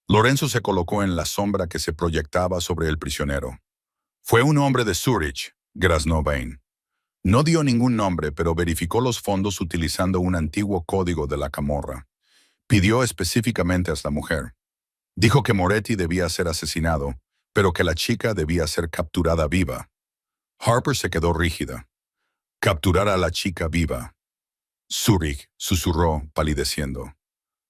Lorenzo se colocó en la sombra que se proyectaba sobre el prisionero. Fue un hombre de Zurich, graznó Vane. No dio ningún nombre, pero verificó los fondos utilizando un antiguo código de la camorra. Pidió específicamente a esta mujer. Dijo que Moretti debía ser asesinado, pero que la chica debía ser capturada viva. Harper se quedó rígida. Capturar a la chica viva. Zurich, susurró, palideciendo.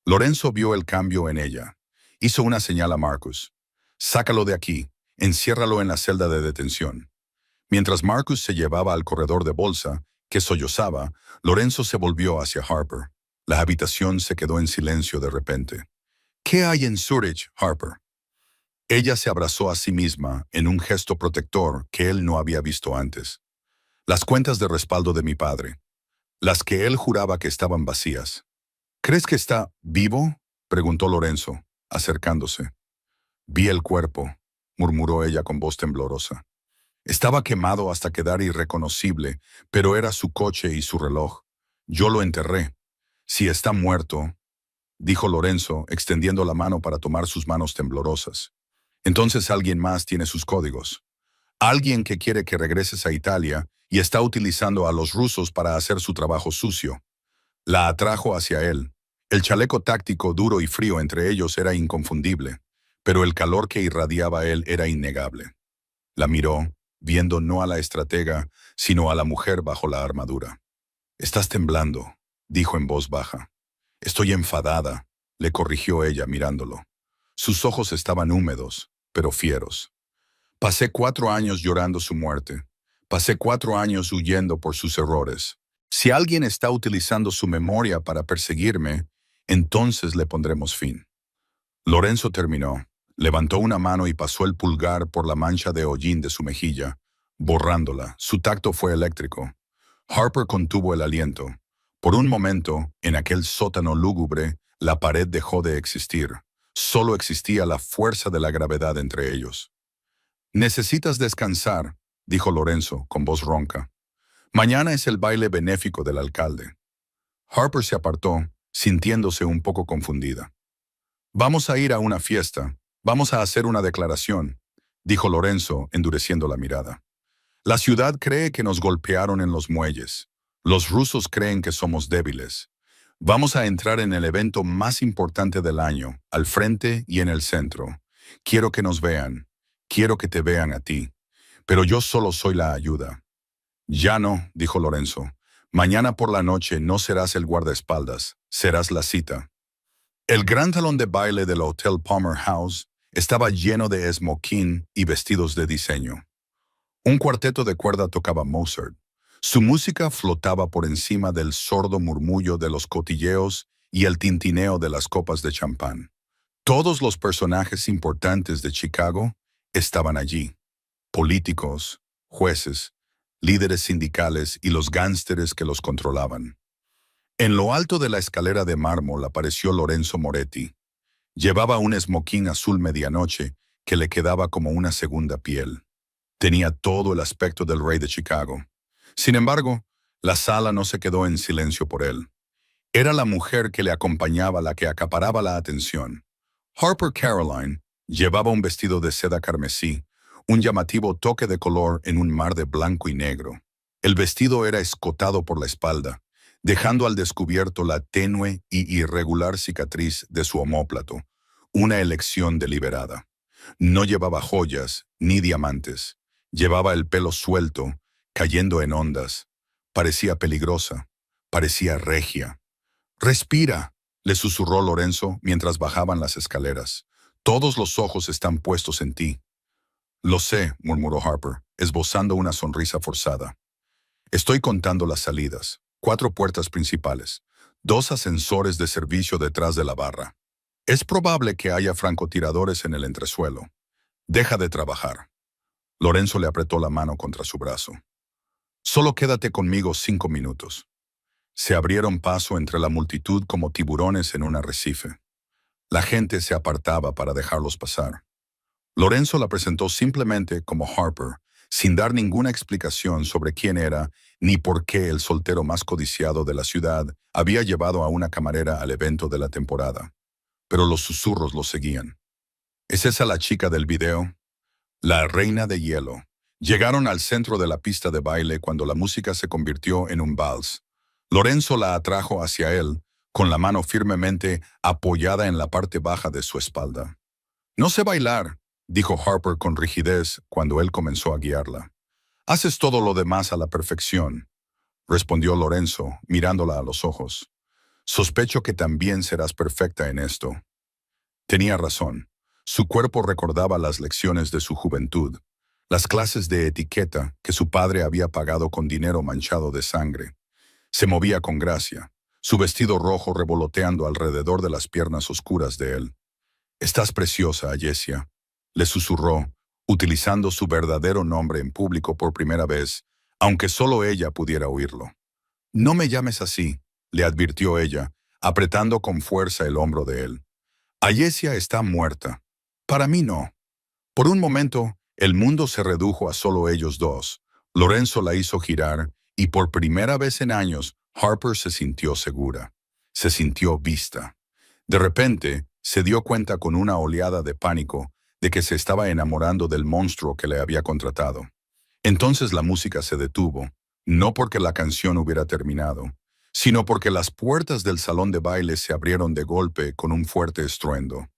Lorenzo vio el cambio en ella. Hizo una señal a Marcus. Sácalo de aquí, enciérralo en la celda de detención. Mientras Marcus se llevaba al corredor de bolsa, que sollozaba, Lorenzo se volvió hacia Harper. La habitación se quedó en silencio de repente. ¿Qué hay en Zurich, Harper? Ella se abrazó a sí misma en un gesto protector que él no había visto antes. Las cuentas de respaldo de mi padre. Las que él juraba que estaban vacías. ¿Crees que está vivo?, preguntó Lorenzo, acercándose. Vi el cuerpo, murmuró ella con voz temblorosa. Estaba quemado hasta quedar irreconocible, pero era su coche y su reloj. Yo lo enterré. Si está muerto, dijo Lorenzo, extendiendo la mano para tomar sus manos temblorosas. Entonces alguien más tiene sus códigos. Alguien que quiere que regreses a Italia y está utilizando a los rusos para hacer su trabajo sucio. La atrajo hacia él. El chaleco táctico duro y frío entre ellos era inconfundible, pero el calor que irradiaba él era innegable. La miró, viendo no a la estratega, sino a la mujer bajo la armadura. «Estás temblando», dijo en voz baja. «Estoy enfadada», le corrigió ella mirándolo. Sus ojos estaban húmedos, pero fieros. «Pasé 4 años llorando su muerte. Pasé 4 años huyendo por sus errores. Si alguien está utilizando su memoria para perseguirme, entonces le pondremos fin». Lorenzo terminó, levantó una mano y pasó el pulgar por la mancha de hollín de su mejilla, borrándola. Su tacto fue eléctrico. Harper contuvo el aliento. Por un momento, en aquel sótano lúgubre, la pared dejó de existir. Solo existía la fuerza de la gravedad entre ellos. «Necesitas descansar», dijo Lorenzo con voz ronca. «Mañana es el baile benéfico del alcalde». Harper se apartó, sintiéndose un poco confundida. «Vamos a ir a una fiesta. Vamos a hacer una declaración», dijo Lorenzo, endureciendo la mirada. «La ciudad cree que nos golpearon en los muelles. Los rusos creen que somos débiles. Vamos a entrar en el evento más importante del año, al frente y en el centro. Quiero que nos vean. Quiero que te vean a ti. Pero yo solo soy la ayuda». «Ya no», dijo Lorenzo. «Mañana por la noche no serás el guardaespaldas, serás la cita». El gran salón de baile del Hotel Palmer House estaba lleno de smoking y vestidos de diseño. Un cuarteto de cuerda tocaba Mozart. Su música flotaba por encima del sordo murmullo de los cotilleos y el tintineo de las copas de champán. Todos los personajes importantes de Chicago estaban allí. Políticos, jueces, líderes sindicales y los gánsteres que los controlaban. En lo alto de la escalera de mármol apareció Lorenzo Moretti. Llevaba un smoking azul medianoche que le quedaba como una segunda piel. Tenía todo el aspecto del rey de Chicago. Sin embargo, la sala no se quedó en silencio por él. Era la mujer que le acompañaba la que acaparaba la atención. Harper Caroline llevaba un vestido de seda carmesí, un llamativo toque de color en un mar de blanco y negro. El vestido era escotado por la espalda, dejando al descubierto la tenue y irregular cicatriz de su omóplato, una elección deliberada. No llevaba joyas ni diamantes. Llevaba el pelo suelto, cayendo en ondas. Parecía peligrosa, parecía regia. «Respira», le susurró Lorenzo mientras bajaban las escaleras. «Todos los ojos están puestos en ti». «Lo sé», murmuró Harper, esbozando una sonrisa forzada. «Estoy contando las salidas. 4 puertas principales, 2 ascensores de servicio detrás de la barra. Es probable que haya francotiradores en el entresuelo. Deja de trabajar». Lorenzo le apretó la mano contra su brazo. «Solo quédate conmigo 5 minutos». Se abrieron paso entre la multitud como tiburones en un arrecife. La gente se apartaba para dejarlos pasar. Lorenzo la presentó simplemente como Harper, sin dar ninguna explicación sobre quién era ni por qué el soltero más codiciado de la ciudad había llevado a una camarera al evento de la temporada. Pero los susurros lo seguían. ¿Es esa la chica del video? La reina de hielo. Llegaron al centro de la pista de baile cuando la música se convirtió en un vals. Lorenzo la atrajo hacia él, con la mano firmemente apoyada en la parte baja de su espalda. «No sé bailar», dijo Harper con rigidez cuando él comenzó a guiarla. «Haces todo lo demás a la perfección», respondió Lorenzo, mirándola a los ojos. «Sospecho que también serás perfecta en esto». Tenía razón. Su cuerpo recordaba las lecciones de su juventud, las clases de etiqueta que su padre había pagado con dinero manchado de sangre. Se movía con gracia, su vestido rojo revoloteando alrededor de las piernas oscuras de él. «Estás preciosa, Ayesia», le susurró, utilizando su verdadero nombre en público por primera vez, aunque solo ella pudiera oírlo. «No me llames así», le advirtió ella, apretando con fuerza el hombro de él. «Ayesia está muerta. Para mí no». Por un momento, el mundo se redujo a solo ellos dos. Lorenzo la hizo girar, y por primera vez en años, Harper se sintió segura. Se sintió vista. De repente, se dio cuenta con una oleada de pánico de que se estaba enamorando del monstruo que le había contratado. Entonces la música se detuvo, no porque la canción hubiera terminado, sino porque las puertas del salón de baile se abrieron de golpe con un fuerte estruendo.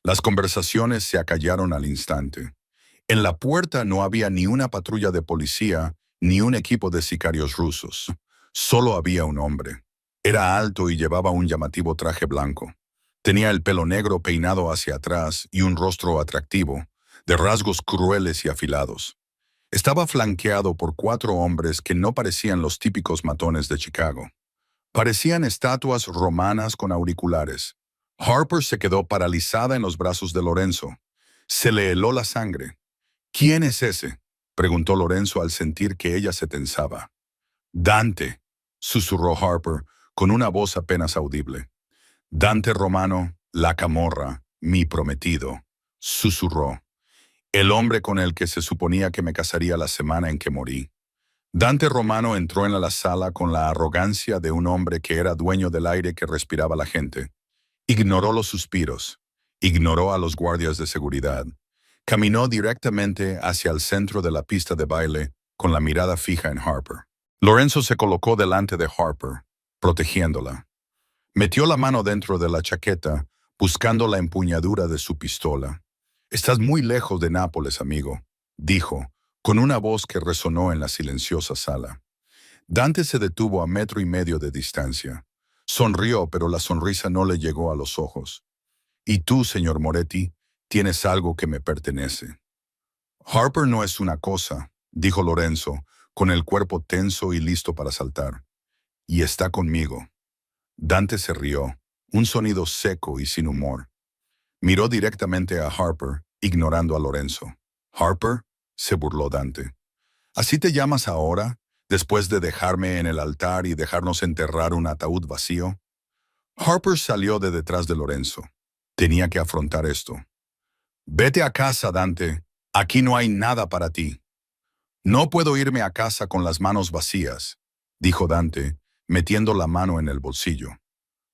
Las conversaciones se acallaron al instante. En la puerta no había ni una patrulla de policía ni un equipo de sicarios rusos. Solo había un hombre. Era alto y llevaba un llamativo traje blanco. Tenía el pelo negro peinado hacia atrás y un rostro atractivo, de rasgos crueles y afilados. Estaba flanqueado por 4 hombres que no parecían los típicos matones de Chicago. Parecían estatuas romanas con auriculares. Harper se quedó paralizada en los brazos de Lorenzo. Se le heló la sangre. «¿Quién es ese?», preguntó Lorenzo al sentir que ella se tensaba. «Dante», susurró Harper con una voz apenas audible. «Dante Romano, la Camorra, mi prometido», susurró. «El hombre con el que se suponía que me casaría la semana en que morí». Dante Romano entró en la sala con la arrogancia de un hombre que era dueño del aire que respiraba la gente. Ignoró los suspiros, ignoró a los guardias de seguridad. Caminó directamente hacia el centro de la pista de baile con la mirada fija en Harper. Lorenzo se colocó delante de Harper, protegiéndola. Metió la mano dentro de la chaqueta, buscando la empuñadura de su pistola. «Estás muy lejos de Nápoles, amigo», dijo, con una voz que resonó en la silenciosa sala. Dante se detuvo a 1,5 metros de distancia. Sonrió, pero la sonrisa no le llegó a los ojos. «Y tú, señor Moretti, tienes algo que me pertenece». «Harper no es una cosa», dijo Lorenzo, con el cuerpo tenso y listo para saltar. «Y está conmigo». Dante se rió, un sonido seco y sin humor. Miró directamente a Harper, ignorando a Lorenzo. «¿Harper?», se burló Dante. «¿Así te llamas ahora, después de dejarme en el altar y dejarnos enterrar un ataúd vacío?» Harper salió de detrás de Lorenzo. Tenía que afrontar esto. «Vete a casa, Dante. Aquí no hay nada para ti». «No puedo irme a casa con las manos vacías», dijo Dante, metiendo la mano en el bolsillo.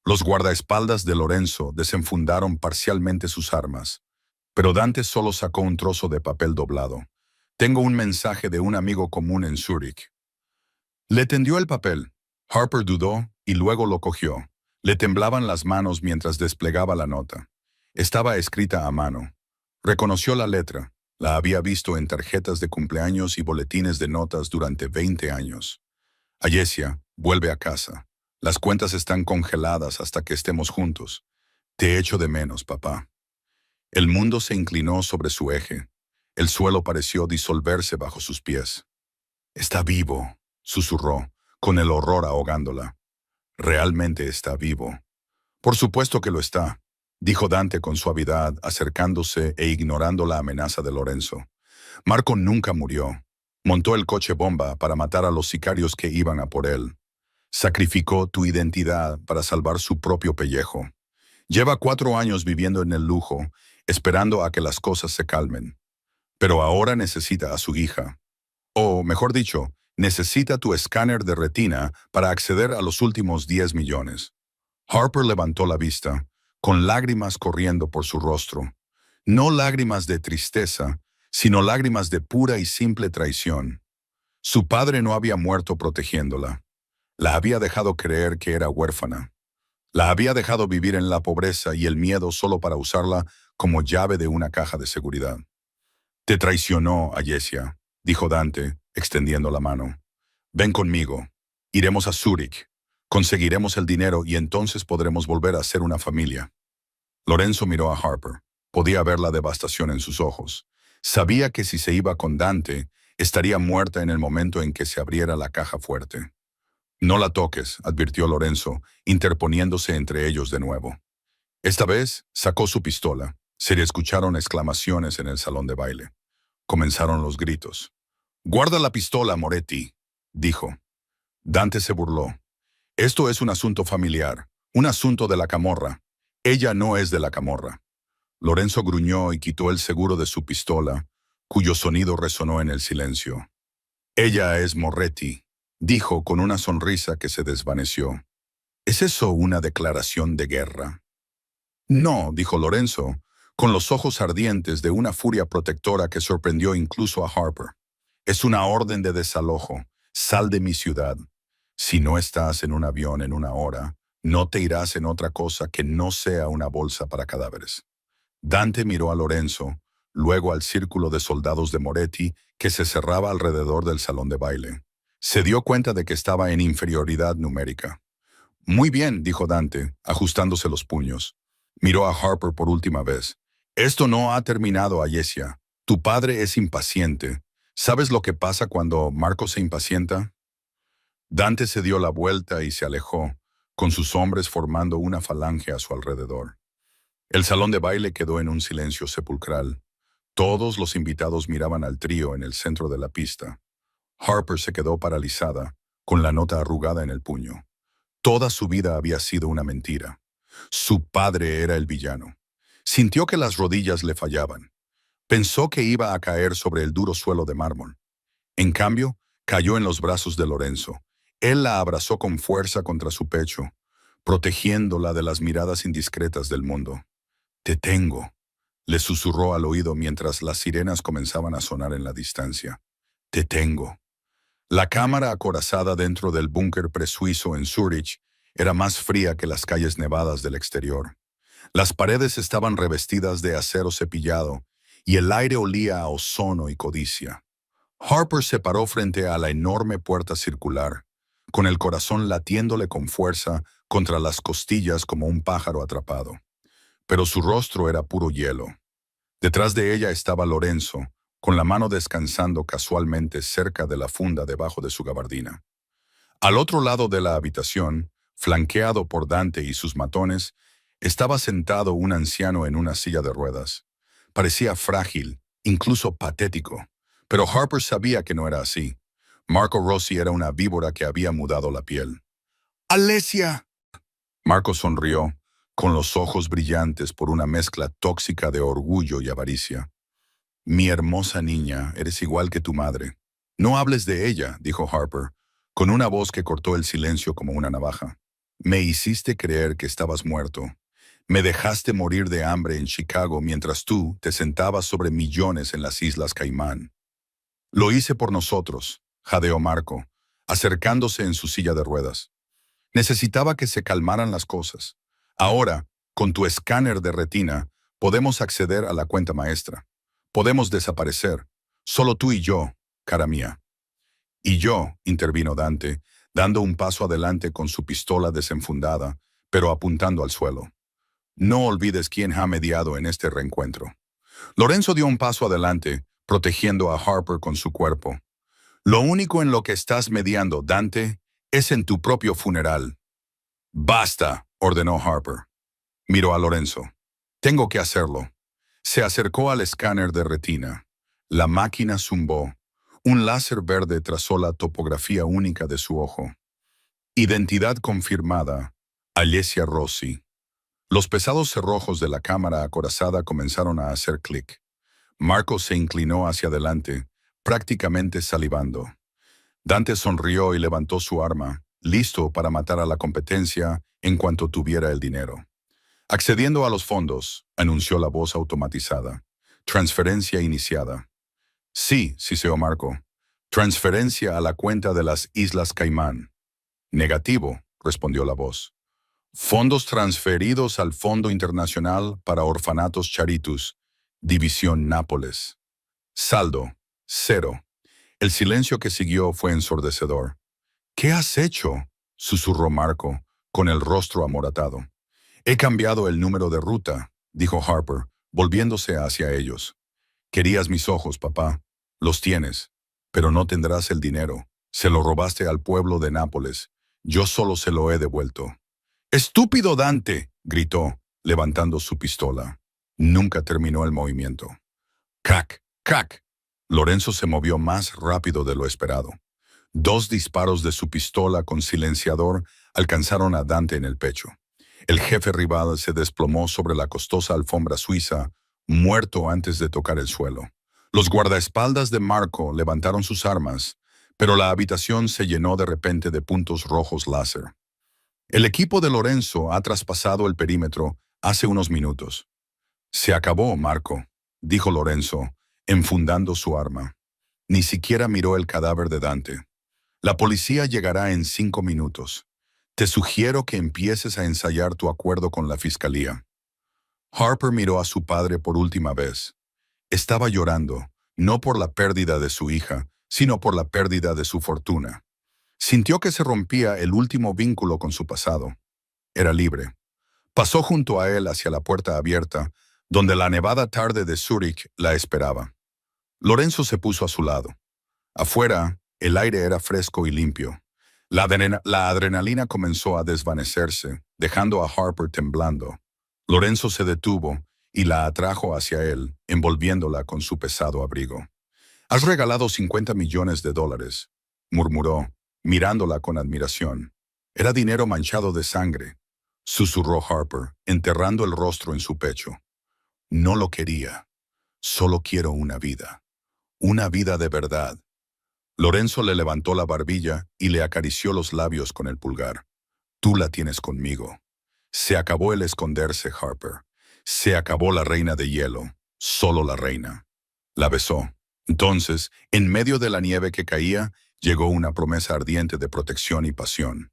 Los guardaespaldas de Lorenzo desenfundaron parcialmente sus armas, pero Dante solo sacó un trozo de papel doblado. «Tengo un mensaje de un amigo común en Zúrich». Le tendió el papel. Harper dudó y luego lo cogió. Le temblaban las manos mientras desplegaba la nota. Estaba escrita a mano. Reconoció la letra. La había visto en tarjetas de cumpleaños y boletines de notas durante 20 años. «Ayesia, vuelve a casa. Las cuentas están congeladas hasta que estemos juntos. Te echo de menos, papá». El mundo se inclinó sobre su eje. El suelo pareció disolverse bajo sus pies. «Está vivo», susurró, con el horror ahogándola. «Realmente está vivo». «Por supuesto que lo está», dijo Dante con suavidad, acercándose e ignorando la amenaza de Lorenzo. «Marco nunca murió. Montó el coche bomba para matar a los sicarios que iban a por él. Sacrificó tu identidad para salvar su propio pellejo. Lleva 4 años viviendo en el lujo, esperando a que las cosas se calmen. Pero ahora necesita a su hija. O, mejor dicho, necesita tu escáner de retina para acceder a los últimos 10 millones. Harper levantó la vista, con lágrimas corriendo por su rostro. No lágrimas de tristeza, sino lágrimas de pura y simple traición. Su padre no había muerto protegiéndola. La había dejado creer que era huérfana. La había dejado vivir en la pobreza y el miedo solo para usarla como llave de una caja de seguridad. «Te traicionó, Ayesia», dijo Dante, extendiendo la mano. «Ven conmigo. Iremos a Zúrich. Conseguiremos el dinero y entonces podremos volver a ser una familia». Lorenzo miró a Harper. Podía ver la devastación en sus ojos. Sabía que si se iba con Dante, estaría muerta en el momento en que se abriera la caja fuerte. «No la toques», advirtió Lorenzo, interponiéndose entre ellos de nuevo. Esta vez sacó su pistola. Se le escucharon exclamaciones en el salón de baile. Comenzaron los gritos. «Guarda la pistola, Moretti», dijo. Dante se burló. «Esto es un asunto familiar, un asunto de la Camorra. Ella no es de la Camorra». Lorenzo gruñó y quitó el seguro de su pistola, cuyo sonido resonó en el silencio. «Ella es Moretti», dijo con una sonrisa que se desvaneció. «¿Es eso una declaración de guerra?» «No», dijo Lorenzo, con los ojos ardientes de una furia protectora que sorprendió incluso a Harper. «Es una orden de desalojo. Sal de mi ciudad. Si no estás en un avión en 1 hora, no te irás en otra cosa que no sea una bolsa para cadáveres». Dante miró a Lorenzo, luego al círculo de soldados de Moretti que se cerraba alrededor del salón de baile. Se dio cuenta de que estaba en inferioridad numérica. Muy bien, dijo Dante, ajustándose los puños. Miró a Harper por última vez. Esto no ha terminado, Ayesia. Tu padre es impaciente. ¿Sabes lo que pasa cuando Marco se impacienta? Dante se dio la vuelta y se alejó, con sus hombres formando una falange a su alrededor. El salón de baile quedó en un silencio sepulcral. Todos los invitados miraban al trío en el centro de la pista. Harper se quedó paralizada, con la nota arrugada en el puño. Toda su vida había sido una mentira. Su padre era el villano. Sintió que las rodillas le fallaban. Pensó que iba a caer sobre el duro suelo de mármol. En cambio, cayó en los brazos de Lorenzo. Él la abrazó con fuerza contra su pecho, protegiéndola de las miradas indiscretas del mundo. «Te tengo», le susurró al oído mientras las sirenas comenzaban a sonar en la distancia. «Te tengo». La cámara acorazada dentro del búnker presuizo en Zúrich era más fría que las calles nevadas del exterior. Las paredes estaban revestidas de acero cepillado y el aire olía a ozono y codicia. Harper se paró frente a la enorme puerta circular, con el corazón latiéndole con fuerza contra las costillas como un pájaro atrapado. Pero su rostro era puro hielo. Detrás de ella estaba Lorenzo, con la mano descansando casualmente cerca de la funda debajo de su gabardina. Al otro lado de la habitación, flanqueado por Dante y sus matones, estaba sentado un anciano en una silla de ruedas. Parecía frágil, incluso patético, pero Harper sabía que no era así. Marco Rossi era una víbora que había mudado la piel. ¡Alesia! Marco sonrió, con los ojos brillantes por una mezcla tóxica de orgullo y avaricia. «Mi hermosa niña, eres igual que tu madre». «No hables de ella», dijo Harper, con una voz que cortó el silencio como una navaja. «Me hiciste creer que estabas muerto. Me dejaste morir de hambre en Chicago mientras tú te sentabas sobre millones en las Islas Caimán». «Lo hice por nosotros», jadeó Marco, acercándose en su silla de ruedas. «Necesitaba que se calmaran las cosas. Ahora, con tu escáner de retina, podemos acceder a la cuenta maestra. Podemos desaparecer. Solo tú y yo, cara mía». «Y yo», intervino Dante, dando un paso adelante con su pistola desenfundada, pero apuntando al suelo. «No olvides quién ha mediado en este reencuentro». Lorenzo dio un paso adelante, protegiendo a Harper con su cuerpo. «Lo único en lo que estás mediando, Dante, es en tu propio funeral». «Basta», ordenó Harper. Miró a Lorenzo. «Tengo que hacerlo». Se acercó al escáner de retina. La máquina zumbó. Un láser verde trazó la topografía única de su ojo. «Identidad confirmada. Ayesia Rossi». Los pesados cerrojos de la cámara acorazada comenzaron a hacer clic. Marco se inclinó hacia adelante, prácticamente salivando. Dante sonrió y levantó su arma, listo para matar a la competencia en cuanto tuviera el dinero. «Accediendo a los fondos», anunció la voz automatizada. «Transferencia iniciada». «Sí», siseó Marco. «Transferencia a la cuenta de las Islas Caimán». «Negativo», respondió la voz. «Fondos transferidos al Fondo Internacional para Orfanatos Charitus, División Nápoles. Saldo, 0». El silencio que siguió fue ensordecedor. «¿Qué has hecho?», susurró Marco, con el rostro amoratado. «He cambiado el número de ruta», dijo Harper, volviéndose hacia ellos. «Querías mis ojos, papá. Los tienes, pero no tendrás el dinero. Se lo robaste al pueblo de Nápoles. Yo solo se lo he devuelto». «¡Estúpido Dante!», gritó, levantando su pistola. Nunca terminó el movimiento. «Crack, crack». Lorenzo se movió más rápido de lo esperado. 2 disparos de su pistola con silenciador alcanzaron a Dante en el pecho. El jefe rival se desplomó sobre la costosa alfombra suiza, muerto antes de tocar el suelo. Los guardaespaldas de Marco levantaron sus armas, pero la habitación se llenó de repente de puntos rojos láser. «El equipo de Lorenzo ha traspasado el perímetro hace unos minutos». «Se acabó, Marco», dijo Lorenzo, enfundando su arma. Ni siquiera miró el cadáver de Dante. «La policía llegará en 5 minutos. Te sugiero que empieces a ensayar tu acuerdo con la fiscalía». Harper miró a su padre por última vez. Estaba llorando, no por la pérdida de su hija, sino por la pérdida de su fortuna. Sintió que se rompía el último vínculo con su pasado. Era libre. Pasó junto a él hacia la puerta abierta, donde la nevada tarde de Zúrich la esperaba. Lorenzo se puso a su lado. Afuera, el aire era fresco y limpio. La adrenalina comenzó a desvanecerse, dejando a Harper temblando. Lorenzo se detuvo y la atrajo hacia él, envolviéndola con su pesado abrigo. «Has regalado 50 millones de dólares», murmuró, mirándola con admiración. «Era dinero manchado de sangre», susurró Harper, enterrando el rostro en su pecho. «No lo quería. Solo quiero una vida. Una vida de verdad». Lorenzo le levantó la barbilla y le acarició los labios con el pulgar. «Tú la tienes conmigo». Se acabó el esconderse, Harper. Se acabó la reina de hielo. Solo la reina. La besó. Entonces, en medio de la nieve que caía, llegó una promesa ardiente de protección y pasión.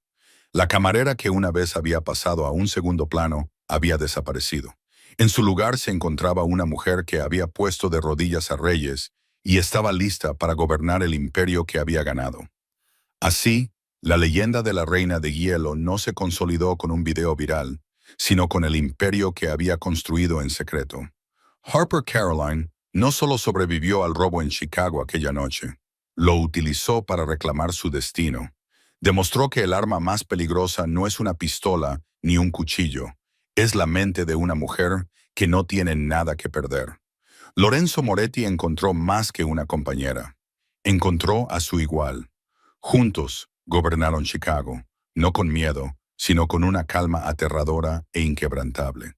La camarera que una vez había pasado a un segundo plano había desaparecido. En su lugar se encontraba una mujer que había puesto de rodillas a reyes y estaba lista para gobernar el imperio que había ganado. Así, la leyenda de la reina de hielo no se consolidó con un video viral, sino con el imperio que había construido en secreto. Harper Caroline no solo sobrevivió al robo en Chicago aquella noche, lo utilizó para reclamar su destino. Demostró que el arma más peligrosa no es una pistola ni un cuchillo, es la mente de una mujer que no tiene nada que perder. Lorenzo Moretti encontró más que una compañera. Encontró a su igual. Juntos gobernaron Chicago, no con miedo, sino con una calma aterradora e inquebrantable.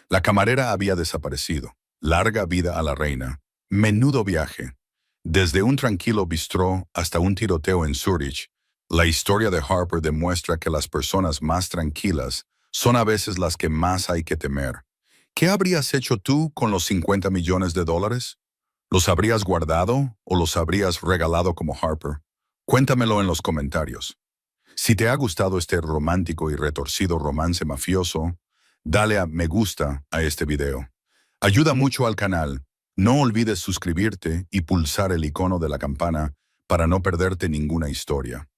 La camarera había desaparecido. Larga vida a la reina. Menudo viaje. Desde un tranquilo bistró hasta un tiroteo en Zúrich, la historia de Harper demuestra que las personas más tranquilas son a veces las que más hay que temer. ¿Qué habrías hecho tú con los 50 millones de dólares? ¿Los habrías guardado o los habrías regalado como Harper? Cuéntamelo en los comentarios. Si te ha gustado este romántico y retorcido romance mafioso, dale a me gusta a este video. Ayuda mucho al canal. No olvides suscribirte y pulsar el icono de la campana para no perderte ninguna historia.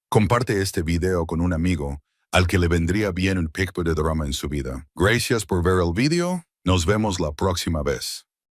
Comparte este video con un amigo al que le vendría bien un poco de drama en su vida. Gracias por ver el video. Nos vemos la próxima vez.